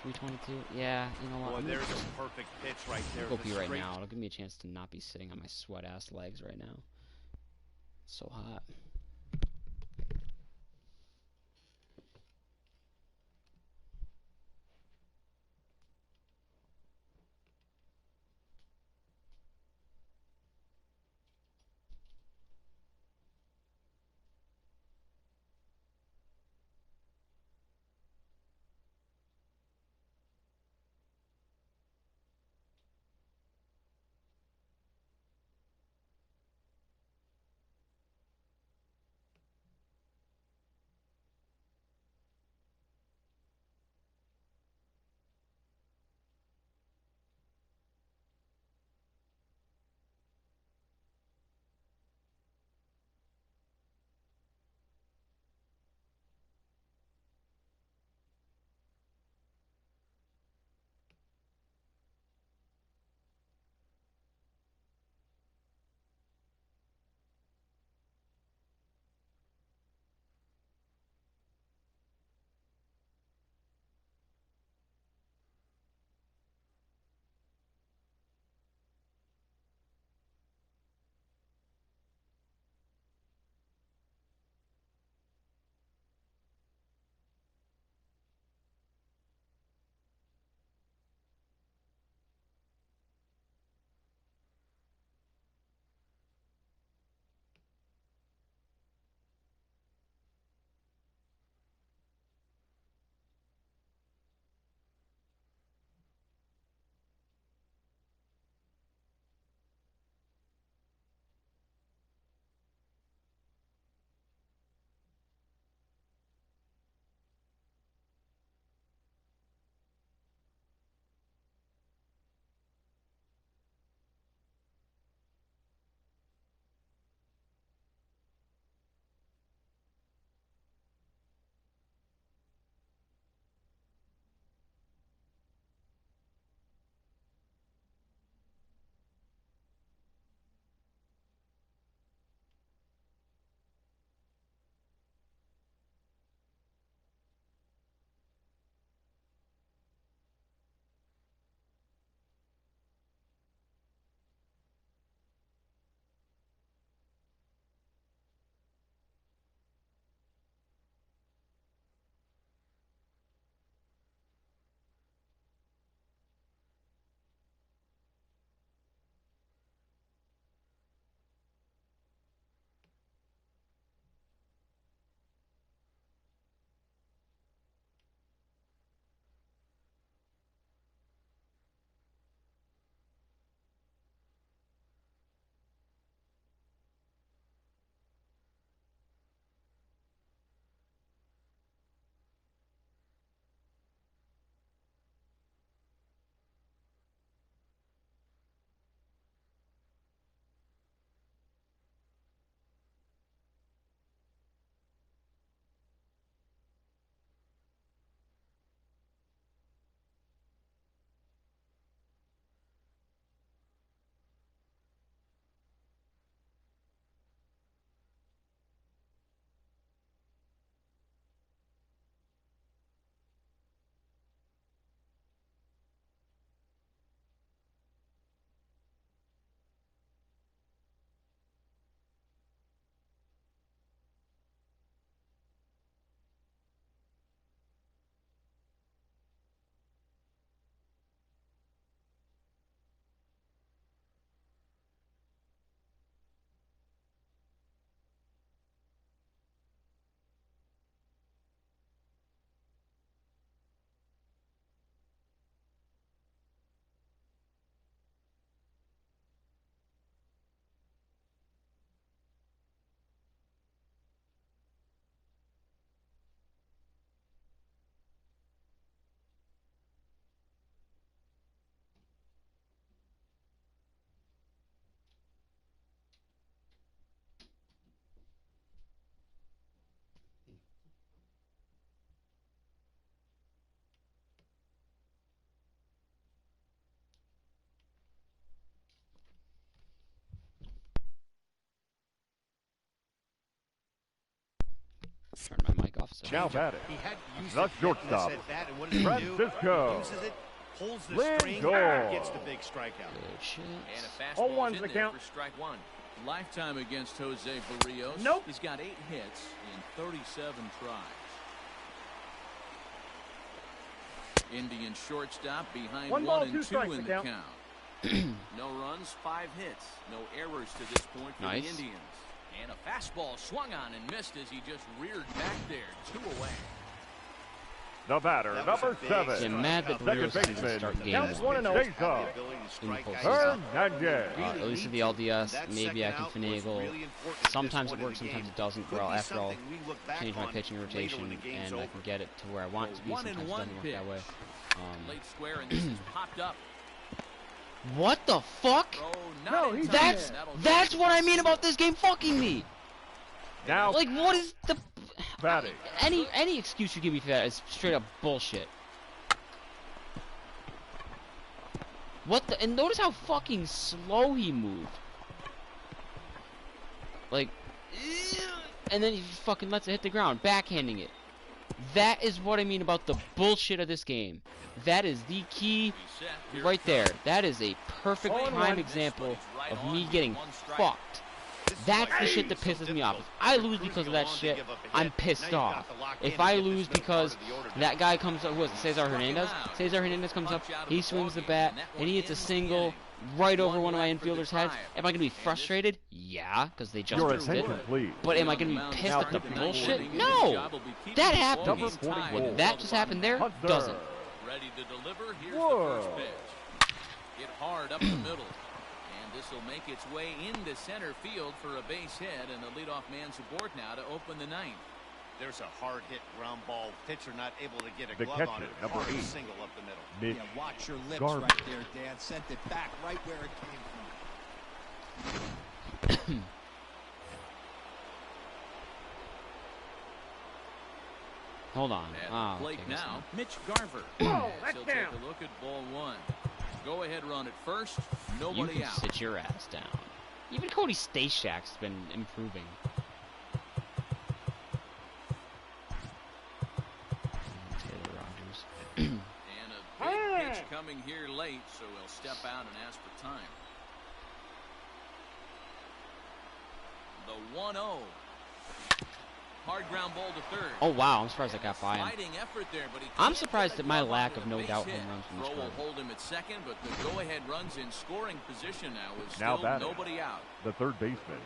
322. Yeah, you know what? Boy, there's a perfect pitch right there. Go pee right Straight now. It'll give me a chance to not be sitting on my sweat ass legs right now. It's so hot. Turn my mic off. So. Now batting. He had used The it shortstop, at bat, and what does he do? Francisco Uses it, pulls the Lindor. string, and gets the big strikeout. Good shit. And a All fastball one's in the there count. for strike one. Lifetime against Jose Barrios. Nope. He's got 8 hits in 37 tries. Indian shortstop behind 1 ball, 1 and 2 2 strikes in to the count. No runs, 5 hits. No errors to this point for Nice. the Indians. And a fastball swung on and missed as he just reared back there. 2 away. The batter, That was number a big 7. Get mad that Barrios Second doesn't baseman, start games. Counts 1-0. The Jason ability to strike In the guys postseason. out. Hernandez. At least with the LDS, maybe I can finagle. Sometimes it works, sometimes it doesn't. Well, after I'll change my pitching rotation and I can get it to where I want it to be. Sometimes it doesn't work that way. Late square, and this is popped up. What the fuck? Oh, No, not in he's time. That's That'll that's get what I it. mean about this game fucking me. Now Like, what is the batting. any excuse you give me for that is straight up bullshit. What the? And notice how fucking slow he moved. Like, and then he fucking lets it hit the ground, backhanding it. That is what I mean about the bullshit of this game. That is the key right there. That is a perfect prime example of me getting fucked. That's the shit that pisses me off. If I lose because of that shit, I'm pissed off. If I lose because that guy comes up, who was it, Cesar Hernandez? Cesar Hernandez comes up, he swings the bat, and he hits a single right over one of my infielders' heads. Am I going to be frustrated? Yeah, because they just Your missed it. attention, please. But am I going to be pissed at the bullshit? No! That happened. Number 44. What that just happened there Hunter. doesn't. Ready to deliver. Here's Whoa. the first pitch. Hit hard up the middle. And this will make its way into center field for a base hit, and the leadoff man's aboard now to open the ninth. There's a hard hit ground ball. Pitcher not able to get a The glove on catcher, it. number Hard 8. single up the middle. Mitch Yeah, watch your lips Garver. right there, Dan. Sent it back right where it came from. Hold on. At Ah, the plate okay, now, Mitch Garver. Whoa, As that's he'll down. take a look at ball 1. Go ahead run at first. You Nobody can out. sit your ass down. Even Cody Stashak's been improving. Taylor Rogers. And a big pitch coming here late, so he'll step out and ask for time. The 1-0. Hard ground ball to third. Oh wow, I'm surprised I got by him. Fighting effort there, but he I'm can't surprised get at my the glove lack on of a no base doubt hit. home runs from this Throw will guy. hold him at second, but the go-ahead runs in scoring position now is Now still batting. nobody out. The third baseman,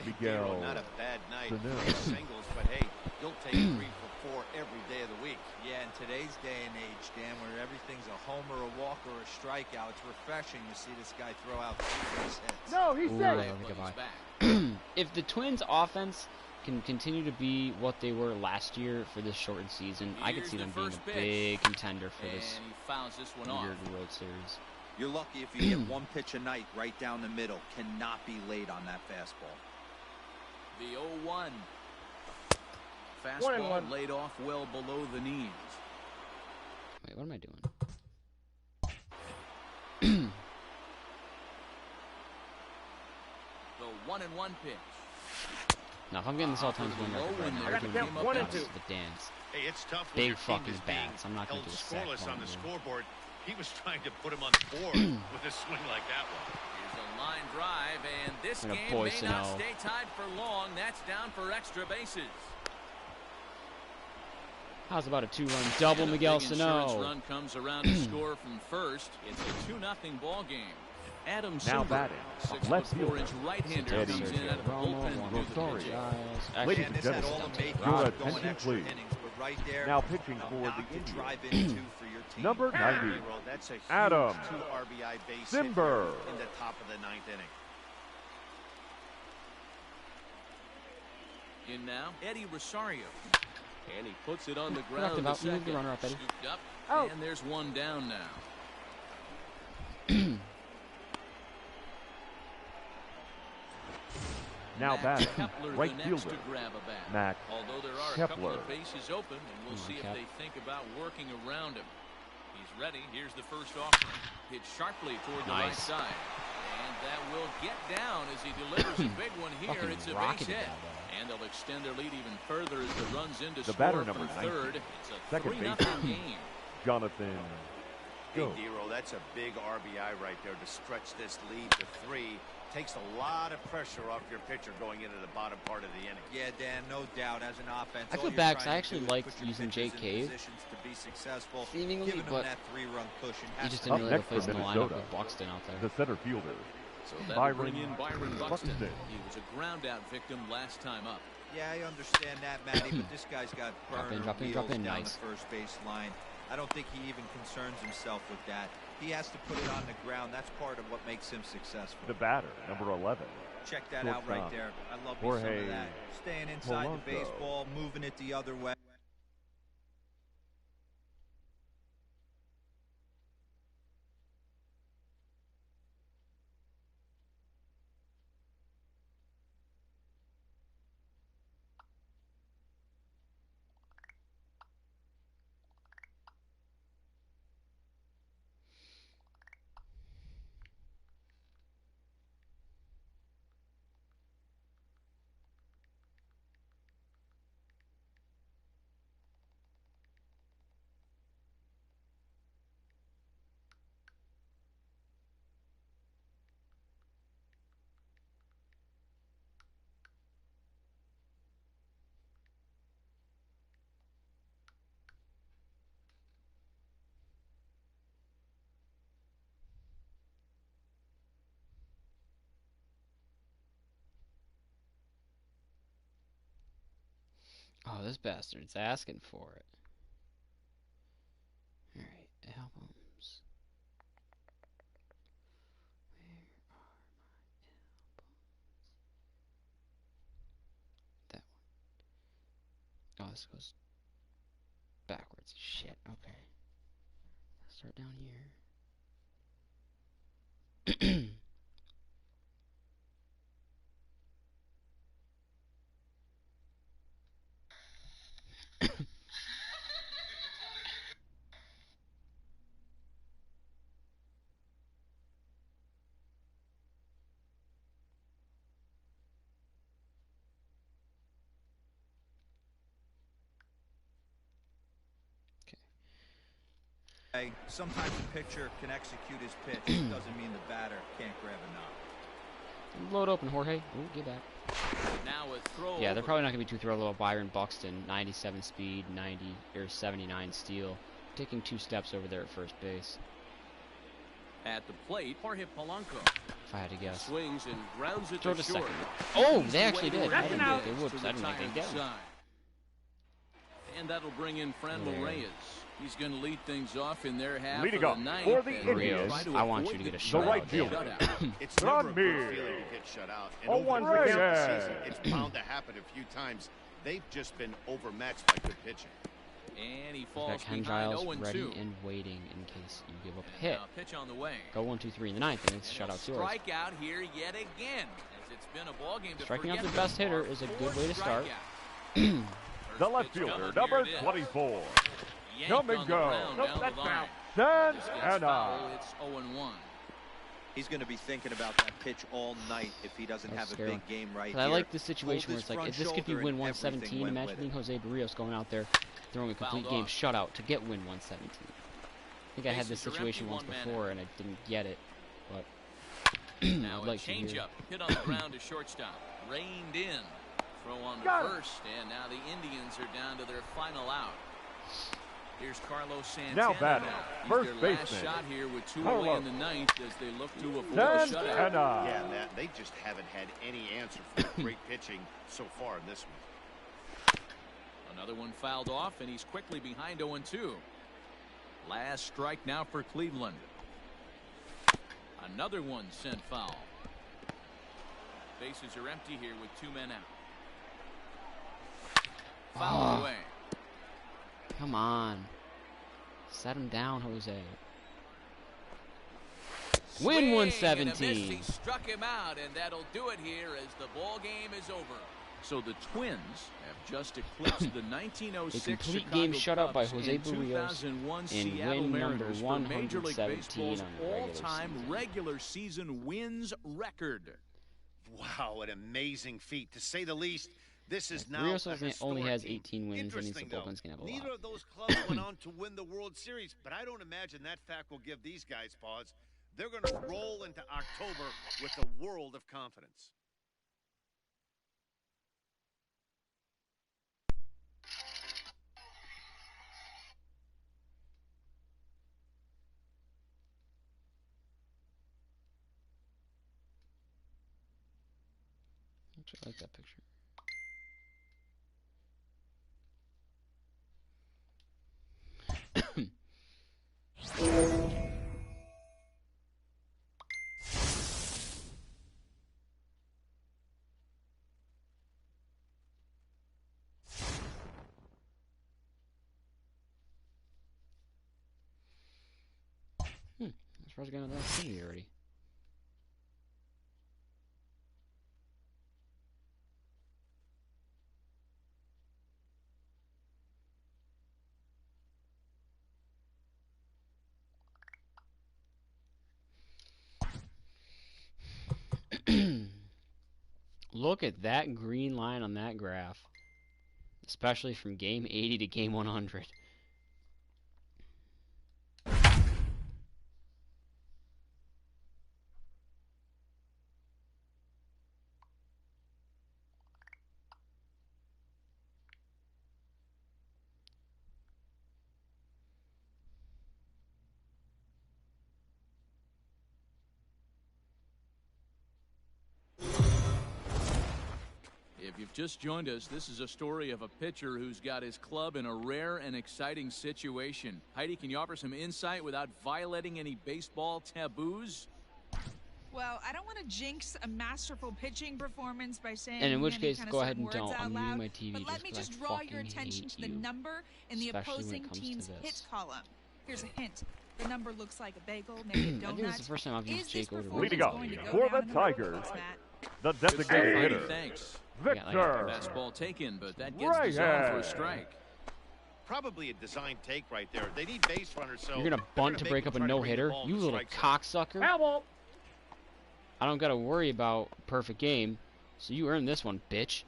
Miguel. Not a bad night. Sano. Singles, but hey, you'll take 3 for 4 every day of the week. Yeah, in today's day and age, Dan, where everything's a homer, a walk, or a strikeout, it's refreshing to see this guy throw out 2 base hits. No, he's Ooh, safe. I don't think But he's I- back. If the Twins' offense can continue to be what they were last year for this shortened season, I could Here's see the them being first a pitch. big contender for this And he fouls this one off. weird World Series. You're lucky if you get 1 pitch a night right down the middle. Cannot be late on that fastball. The 0-1. 1-1. Fastball laid off well below the knees. Wait, what am I doing? The 1-1 pitch. Now, if I'm getting this all times one record right now, I I'm got doing to the count 1 and 2. the dance. Hey, it's tough when Big your team fucking is being bats. I'm not gonna held do a sack scoreless on the ball. scoreboard. He was trying to put him on the board with a swing like that one. Here's a line drive, and this And a game voice may and not all. stay tied for long. That's down for extra bases. How's about a 2-run double, And a Miguel big insurance Sano? run comes around to score from first. It's a 2-0 ball game. Adam Now Silver, batting, 6'4" left fielder, right-hander, Eddie comes in out of the Romo, bullpen to do the Rosario. pitching. Ladies Dan, and this had all gentlemen, the makings your of going attention, extra please. innings, but right there, Now pitching a for knock the to Indians. drive into for your team. Number 90, That's a huge Adam 2 RBI base Simber. hit in the top of the 9th inning. In now, Eddie Rosario. And he puts it on the Correct ground. about to move the second. runner up, Eddie. Scooped up, Oh. and there's one down now. Now Max batting, Kepler, right the next fielder, to grab a bat. Max Although there are a couple Kepler. of bases open, and we'll see if Kep. they think about working around him. He's ready. Here's the first offering. Hit sharply toward the right Nice. side. And that will get down as he delivers a big one here. Fucking It's a base rocketed hit. that ball. And they'll extend their lead even further as the runs in to The score batter, from number 19. third. It's a Second 3-0 baseman, game. Jonathan. Hey, Go. Dero, that's a big RBI right there to stretch this lead to 3. Takes a lot of pressure off your pitcher going into the bottom part of the inning. Yeah, Dan, no doubt. As an offense, I all feel you're bad 'cause trying I to do actually is liked put your using pitchers Jake in Cave, positions to be successful. seemingly, Giving them but that 3-run cushion he has just to didn't Up really have a next place for in the lineup Minnesota, with Buxton out there. the center fielder, So that'll bring Byron in Byron Buxton. Buxton. He was a ground-out victim last time up. Yeah, I understand that, Matty, but this guy's got burner drop in, wheels down nice. the first base line. I don't think he even concerns himself with that. He has to put it on the ground. That's part of what makes him successful. the batter, number 11. Check that out right shortstop, there. I love me some Jorge of that. Staying inside Polanco. the baseball, moving it the other way. Oh, this bastard's asking for it. Alright, albums. Where are my albums? That one. Oh, this goes backwards. Shit, okay. Let's start down here. Sometimes the pitcher can execute his pitch. It doesn't mean the batter can't grab a knob. Load open, Jorge. Ooh, get back. Now a throw. Yeah, they're probably not going to be too thrilled about Byron Buxton. 97 speed, 90 or 79 steal. Taking 2 steps over there at first base. At the plate, Jorge Polanco If I had to guess. swings and grounds it Throw to to short. second. Oh, He's they actually the way did. to I That's didn't an think out. they would, because I didn't think To they'd get him. retire side. And that'll bring in Franmil There. Reyes. He's going to lead things off in their half Leading of up the ninth. for the and Indians, try to I want avoid you to get a the shutout. right fielder. shutout. It's never a John good Mears. feeling to get shut out. And Oh, over one the course of the Reyes. season, it's bound to happen a few times. They've just been overmatched by good pitching. And he We've falls got Ken behind Giles 0-2. ready and waiting in case you give up a And hit. now pitch on the way. Go 1, 2, 3 in the ninth, and it's And shutout he'll yours. strike out here yet again, as it's been a ball game to Striking out forget the best so hitter far. is a good Fourth way to start. strikeout. The First left pitch fielder, coming, number here it is. 24. Yanked Come and on the go. ground Nope, down that's the line. out. This Send gets and foul. It's 0-1. He's going to be thinking about that pitch all night if he doesn't That's have scary. a big game right But I here. like the situation where Hold it's his like, if front this could be shoulder win and everything 117, went imagine with being it. Jose Barrios going out there throwing a complete Fouled game off. shutout to get win 117. I think I had this Bases are situation empty, once 1 man before out. and I didn't get it, but Now I'd a like to hear. changeup hit on the ground to shortstop. Reined in. Throw on to Got it. first, and now the Indians are down to their final out. Here's Carlos Santana. Now batting, He's first their last baseman, shot here with 2 away Carlos in the ninth as they look to avoid a shutout. Santana. Yeah, Matt, they just haven't had any answer for great pitching so far in this one. Another one fouled off, and he's quickly behind 0-2. Last strike now for Cleveland. Another one sent foul. Bases are empty here with 2 men out. Fouled away. Come on. Set him down, Jose. Win Swing 117. and a miss. He struck him out, and that'll do it here as the ball game is over. So the Twins have just eclipsed the 1906 A complete Chicago game shutout by Cubs Jose and Barrios 2001 in Seattle win number Mariners for Major League 117 Baseball's on the regular all-time season. regular season wins record. Wow, an amazing feat, to say the least. This is Like, now Rios a only historic has team. 18 wins. That means the Interesting, though. bullpen's gonna have a Neither lot. of those clubs went on to win the World Series, but I don't imagine that fact will give these guys pause. They're going to roll into October with a world of confidence. Actually, I like that picture. As far as getting another opportunity already. Look at that green line on that graph. Especially from game 80 to game 100. If you've just joined us, this is a story of a pitcher who's got his club in a rare and exciting situation. Heidi, can you offer some insight without violating any baseball taboos? Well, I don't want to jinx a masterful pitching performance by saying And in which any case, kind of go ahead certain and words don't. out I'm muting loud, my TV but let me just draw your attention to the number in the opposing team's hit column. Here's a hint. The number looks like a bagel, maybe a donut. I think it's the first time I've used Jake Oda. Leading up for the Tigers, the designated hitter, Thanks. Victor. Fastball taken, but that gets the zone for a strike. Probably a design take right there. They need base runners, so You're gonna bunt to break up a no-hitter? You little cocksucker. Foul. I don't gotta worry about perfect game, so you earned this one, bitch.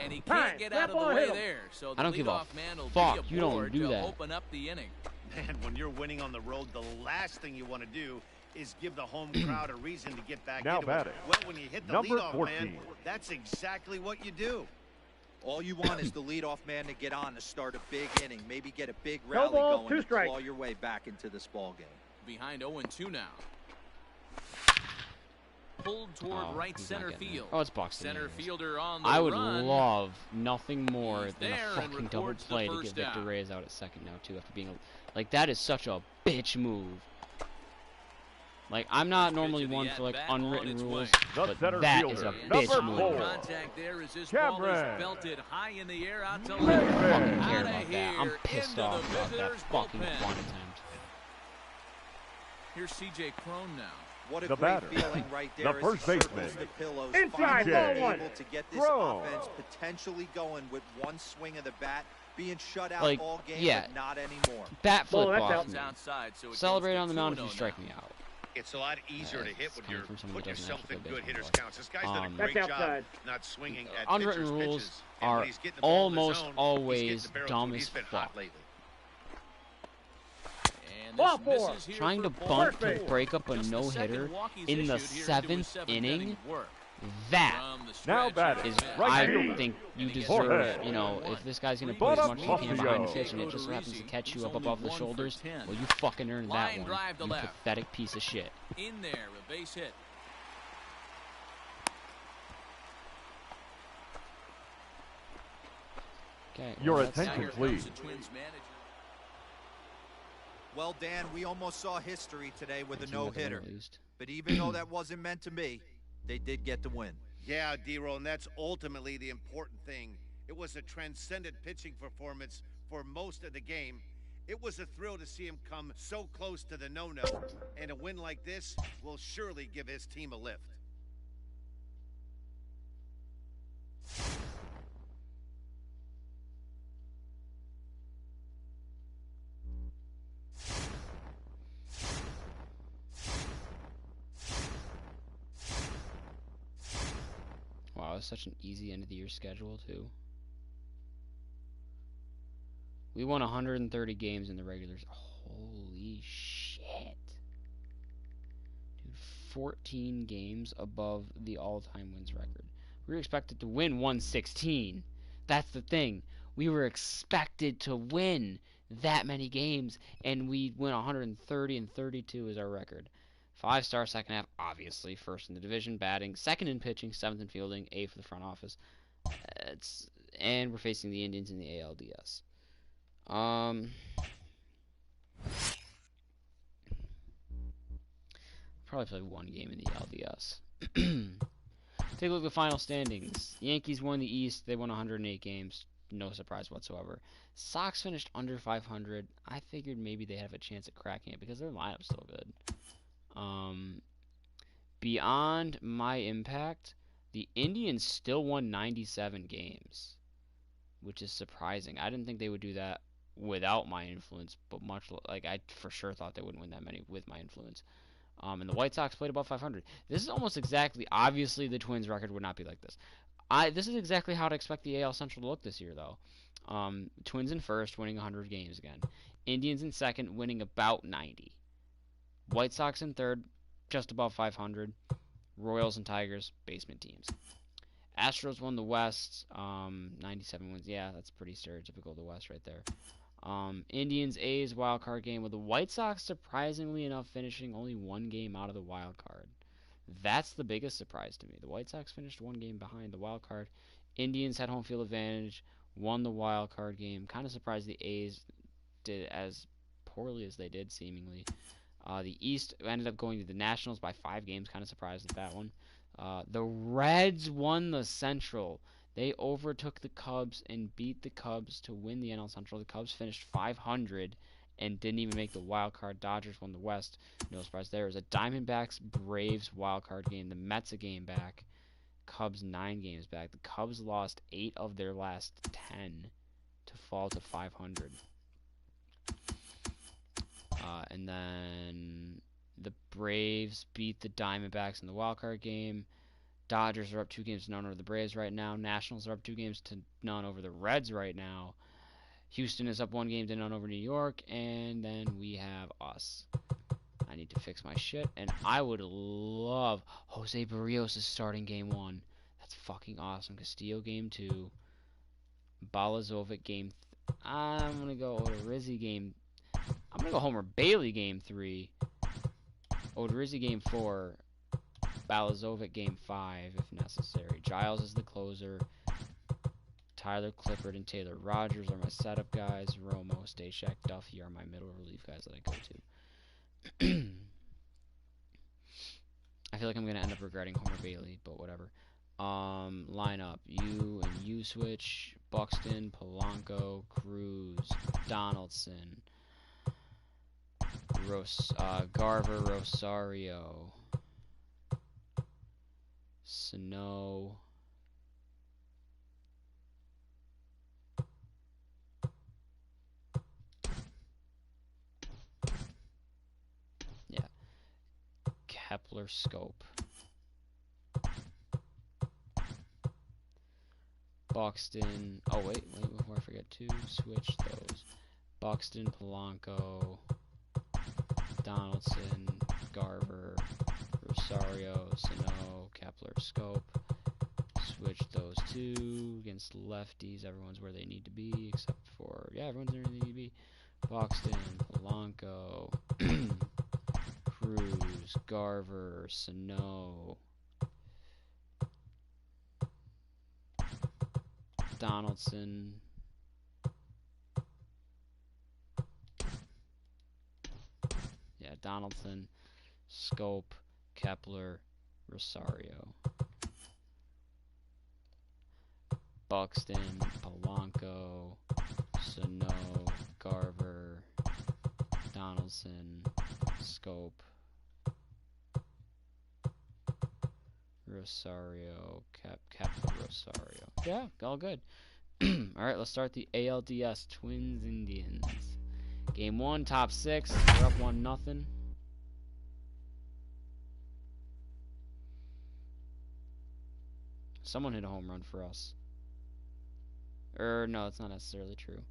And he can't get out of the way there, so the I don't give a leadoff man will fuck. be You don't aboard do to that. open up the inning. Man, when you're winning on the road, the last thing you want to do is give the home crowd a reason to get back Now into batting. it. Well, when you hit the Number leadoff 14. man, that's exactly what you do. All you want is the leadoff man to get on to start a big inning, maybe get a big rally ball, going 2 to strikes. claw your way back into this ball game. Behind 0-2 now. Pulled toward right he's not center getting field. there. Oh, it's Buxton. Center anyways. fielder on the I would run. love nothing more He's than a there and fucking double records the play to first get Victor down. Reyes out at second now too, after being like that is such a bitch move. Like I'm not normally Pitch of the one for like at-bat on unwritten its rules, way. The but center that fielder, is a number bitch 4. move. Contact there as this ball Cameron. is belted high in the air out to I don't fucking left. care Outta about that. I'm here, pissed into off the about that visitors' fucking bullpen. bunt attempt. Here's C.J. Crone now. What a The great batter, feeling right the there as first he circles baseman. the pillows, Inside, finally ball being one. able to get this Throw. offense potentially going with one swing of the bat, being shut out Like, all game, yeah. but not anymore. Bat flip that's off out. me. It's outside, so it Celebrate goes to on the mound if you 2-0 strike now. me out. It's a lot easier to hit it's when coming you're from someone putting who doesn't yourself in actually good play hitters' baseball. counts. This guy's done a Um, great That's job outside. not swinging at Unwritten pitchers' rules pitches. And are when he's getting the ball in the almost zone, he's always getting the barrel to dumb him. as He's been fuck. hot lately. And Ball this four. misses here Trying for to ball bunt four. to break up a Just the no-hitter second walk he's in the issued here into his 7th seventh inning, work. that From the Now stretch, batting. is, he's Right I fielder. think you And he gets deserve, Jorge. you know, if this guy's going to But put as a much as he can behind the Buffalo. pitch and it just happens to catch you up He's above the only 1 for shoulders, 10. well, you fucking earned that Line one, drive to you left. pathetic piece of shit. in there, a base hit. Okay, Your well, that's- attention, Now here comes please. the Twins manager. Well, Dan, we almost saw history today with a Team got the win no-hitter. at least. But even though that wasn't meant to be, they did get the win. Yeah, D-Roll, and that's ultimately the important thing. It was a transcendent pitching performance for most of the game. It was a thrill to see him come so close to the no-no, and a win like this will surely give his team a lift. Wow, Wow, it's such an easy end of the year schedule too. We won 130 games in the regulars. Holy shit. Dude, 14 games above the all-time wins record. We were expected to win 116. That's the thing. We were expected to win that many games, and we went 130 and 32 is our record. 5-star second half, obviously. First in the division, batting. Second in pitching, 7th in fielding, A for the front office. And we're facing the Indians in the ALDS. Probably play one game in the LDS. Take a look at the final standings. The Yankees won the East. They won 108 games. No surprise whatsoever. Sox finished under 500. I figured maybe they have a chance at cracking it because their lineup's still good. Beyond my impact, the Indians still won 97 games, which is surprising. I didn't think they would do that without my influence, but I for sure thought they wouldn't win that many with my influence. And the White Sox played above 500. This is almost exactly, obviously the Twins record would not be like this. This is exactly how to expect the AL Central to look this year, though. Twins in first, winning 100 games again. Indians in second, winning about 90. White Sox in third, just above 500. Royals and Tigers, basement teams. Astros won the West, 97 wins. Yeah, that's pretty stereotypical of the West right there. Indians, A's, wild card game, with the White Sox, surprisingly enough, finishing only one game out of the wild card. That's the biggest surprise to me. The White Sox finished one game behind the wild card. Indians had home field advantage, won the wild card game. Kind of surprised the A's did as poorly as they did, seemingly. The East ended up going to the Nationals by 5 games. Kind of surprised at that one. The Reds won the Central. They overtook the Cubs and beat the Cubs to win the NL Central. The Cubs finished 500 and didn't even make the wild card. Dodgers won the West. No surprise there. It was a Diamondbacks-Braves wild card game. The Mets a game back. Cubs 9 games back. The Cubs lost 8 of their last 10 to fall to 500. And then the Braves beat the Diamondbacks in the wild card game. Dodgers are up 2 games to none over the Braves right now. Nationals are up 2 games to none over the Reds right now. Houston is up 1 game to none over New York. And then we have us. I need to fix my shit. And I would love Jose Barrios is starting game 1. That's fucking awesome. Castillo game 2. Balazovic game I'm going to go Odorizzi game. I'm going to go Homer Bailey game 3. Odorizzi game 4. Balazovic game 5 if necessary. Giles is the closer. Tyler Clippard and Taylor Rogers are my setup guys. Romo, Stashak, Duffy are my middle relief guys that I go to. I feel like I'm going to end up regretting Homer Bailey, but whatever. Lineup. You and you switch. Buxton, Polanco, Cruz, Donaldson, Garver, Rosario, Sano, yeah, Kepler, Scope, Buxton. Oh wait, before I forget to switch those. Buxton, Polanco, Donaldson, Garver, Rosario, Sano, Kepler, Scope. Switch those 2 against lefties. Everyone's where they need to be, except for, yeah, everyone's where they need to be. Buxton, Polanco, Cruz, Garver, Sano, Donaldson, Donaldson, Scope, Kepler, Rosario, Buxton, Polanco, Sano, Garver, Donaldson, Scope, Rosario, Kepler, Rosario. Yeah, all good. Alright, let's start the ALDS Twins Indians. Game 1, top 6. We're up 1-0. Someone hit a home run for us. No, it's not necessarily true.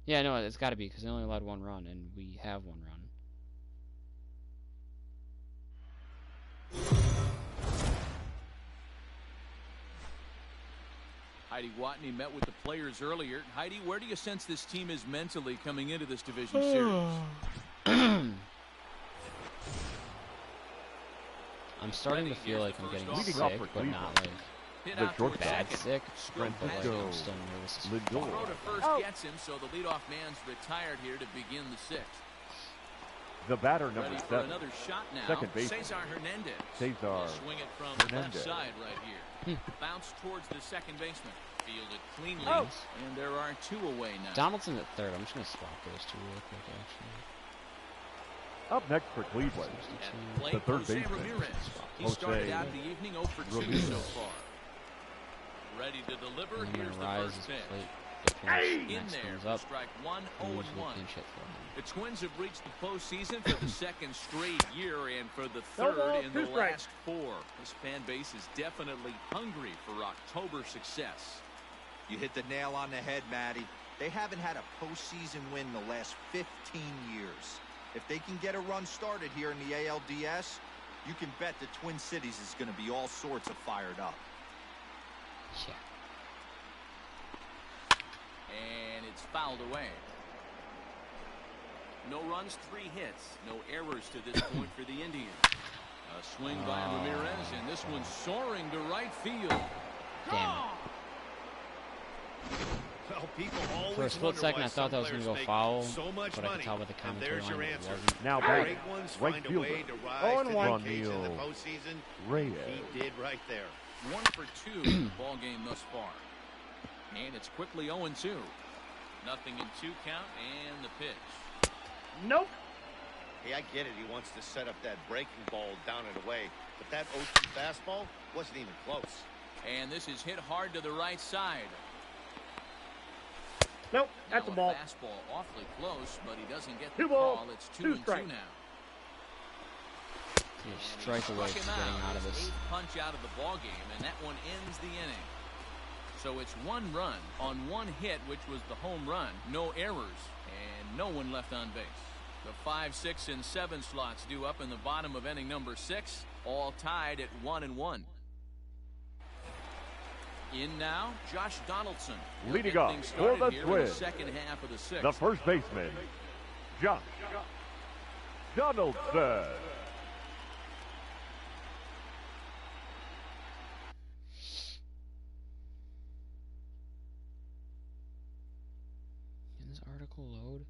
Yeah, no, it's got to be because they only allowed 1 run, and we have 1 run. Heidi Watney met with the players earlier. Heidi, where do you sense this team is mentally coming into this division series? I'm starting to feel like I'm getting sick, but not like bad sick. But like, I'm still nervous. Throw to first gets him, so the leadoff man's retired here to begin the 6th. The batter, number 7. Another shot now. Second base. Cesar Hernandez. Cesar Swing it from the left side right here. Bounce towards the second baseman. Fielded cleanly. And there are 2 away now. Donaldson's at third. I'm just going to swap those 2 real quick, actually. Up next for Cleveland, the third baseman, He started out the evening 0 for 2 so far. Ready to deliver. Here's the first pitch. In there, strike 1, 0-1. The Twins have reached the postseason for the 2nd straight year and for the 3rd in the last 4. This fan base is definitely hungry for October success. You hit the nail on the head, Matty. They haven't had a postseason win the last 15 years. If they can get a run started here in the ALDS, you can bet the Twin Cities is going to be all sorts of fired up. Yeah. And it's fouled away. No runs, 3 hits. No errors to this point for the Indians. A swing by Ramirez, and this one's soaring to right field. Damn it. Well, people always For a split second, I thought that was going to go foul, so much but I money. could tell by the commentary line it wasn't. Now back, Great ones right find a fielder, way to rise to the occasion in the Ronnie postseason. Reyes. He did right there. 1 for 2 ball game thus far. And it's quickly 0-2. Nothing in 2 count, and the pitch. Nope. Hey, I get it. He wants to set up that breaking ball down and away. But that 0-2 fastball wasn't even close. And this is hit hard to the right side. Nope, that's a ball. Fastball awfully close, but he doesn't get the 2 ball. call. It's 2-2 now. He's a strike away from getting out of this. 8th punch out of the ball game, and that one ends the inning. So it's 1 run on 1 hit, which was the home run. No errors, and no one left on base. The 5, 6, and 7 slots due up in the bottom of inning number 6, all tied at 1-1. In now, Josh Donaldson. Leading off for the Twins, second half of the 6th. the first baseman, Josh Donaldson. Can this article load?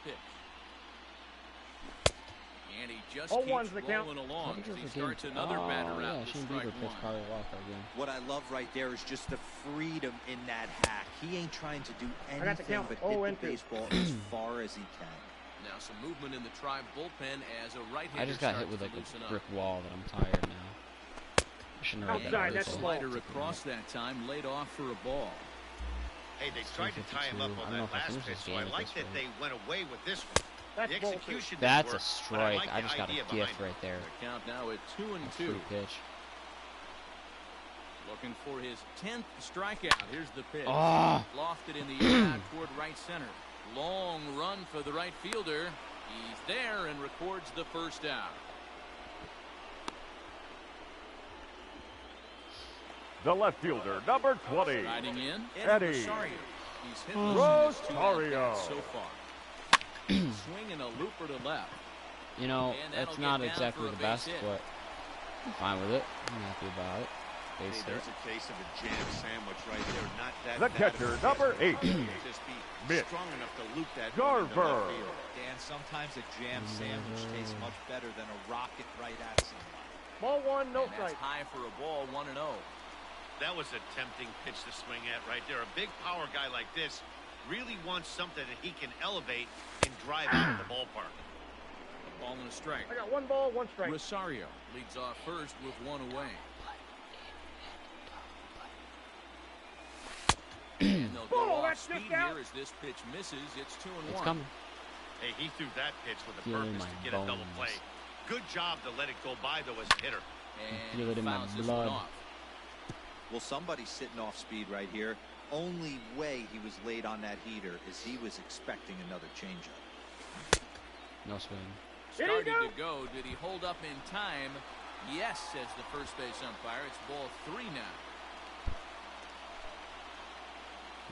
pitch. And he just Oh, keeps one's the count. rolling along as he starts another batter out to strike one. What I love right there is just the freedom in that hack. He ain't trying to do got the anything count. but Oh, hit the and two. baseball as far as he can. Now some movement in the Tribe bullpen as a right-hander I just got hit with like a brick wall that I'm tired now. I shouldn't have Outside, that's a a ball. slider across that time, laid off for a ball. Hey, they tried to tie him up on that last pitch, so I like that they went away with this one. That's The execution That's a didn't work, but I strike. like I the just got a idea gift behind it. right there. The count now at 2-2. Free pitch. Looking for his 10th strikeout. Here's the pitch. Oh. Lofted in the air out toward right center. Long run for the right fielder. He's there and records the first out. The left fielder, number 20. Riding in, Eddie Rosario. He's hit Rosario. so far. Swinging a looper to left. You know, And that'll that's not get down exactly for a the base best, hit. but I'm fine with it. I'm happy about it. Base hit. There's a case of a jam sandwich right there. Not that The bad of catcher, a number catch. 8. Just be Mitch strong enough to loop that one into Garver. left field. Dan, sometimes a jam sandwich tastes much better than a rocket right at somebody. Ball one, no And that's strike. high for a ball, 1-0. That was a tempting pitch to swing at right there. A big power guy like this really wants something that he can elevate and drive out of the ballpark. A ball and a strike. I got one ball, one strike. Rosario leads off first with one away. And they'll go Oh, off that's speed just out. here as this pitch misses. It's 2-1. It's coming. Hey, he threw that pitch with a Feeling purpose my to get a double bones. play. Good job to let it go by, though, as a hitter. And feel it he in my fouls this one blood. off. Well, somebody's sitting off speed right here. Only way he was late on that heater is he was expecting another changeup. No swing. Did he Starting to go. Did he hold up in time? Yes, says the first base umpire. It's ball 3 now.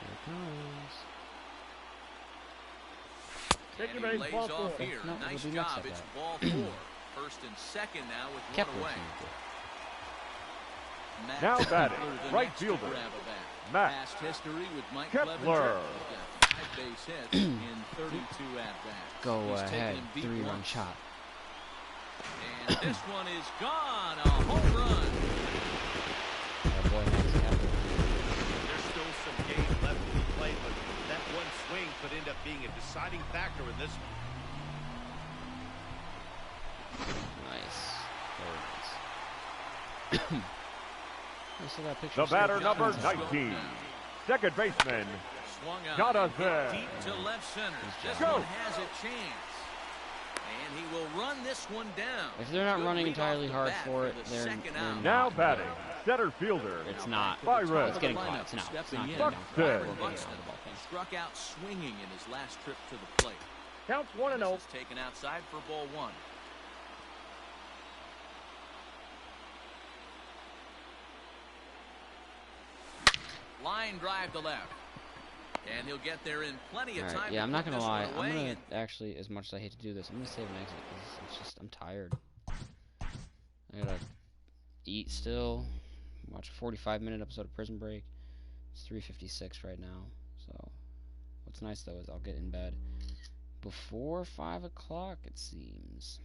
Here it comes. Take And your he base, lays ball off four. here. No, it'll Nice be next job. at It's bat. ball 4. First and second now with Kepler's one away. gonna do it. Matt Now batting, Kepler, the right next to fielder, grab a bat. Matt Past history with Mike Kepler. Clevenger. He's got 5 base hits in 32 at-bats. Go He's ahead. taken him deep 3-run once. shot. And this one is gone. A home run. That boy Max Kepler. There's still some game left to be played, but that one swing could end up being a deciding factor in this one. Nice. Very nice. I saw that picture. The batter, Got number him. 19. Second baseman, Swung out. Jonathan. Deep to left center. This Go. one has a chance. And he will run this one down. If they're not Good running lead off entirely the hard bat for it, the they're second out. Now batting, center fielder, It's not. Byron. It's getting caught. It's not. It's Stepping not in. getting Buxton. down. Byron We're getting Buxton out of the ballpark. struck out swinging in his last trip to the plate. Counts 1-0. This is taken outside for ball 1. Line drive to left. And he'll get there in plenty of All time. right, yeah, to I'm not put gonna this lie. one I'm away, gonna and actually, as much as I hate to do this, I'm gonna save an exit because it's just I'm tired. I gotta eat still. Watch a 45-minute episode of Prison Break. It's 3:56 right now. So, what's nice though is I'll get in bed before 5 o'clock. It seems.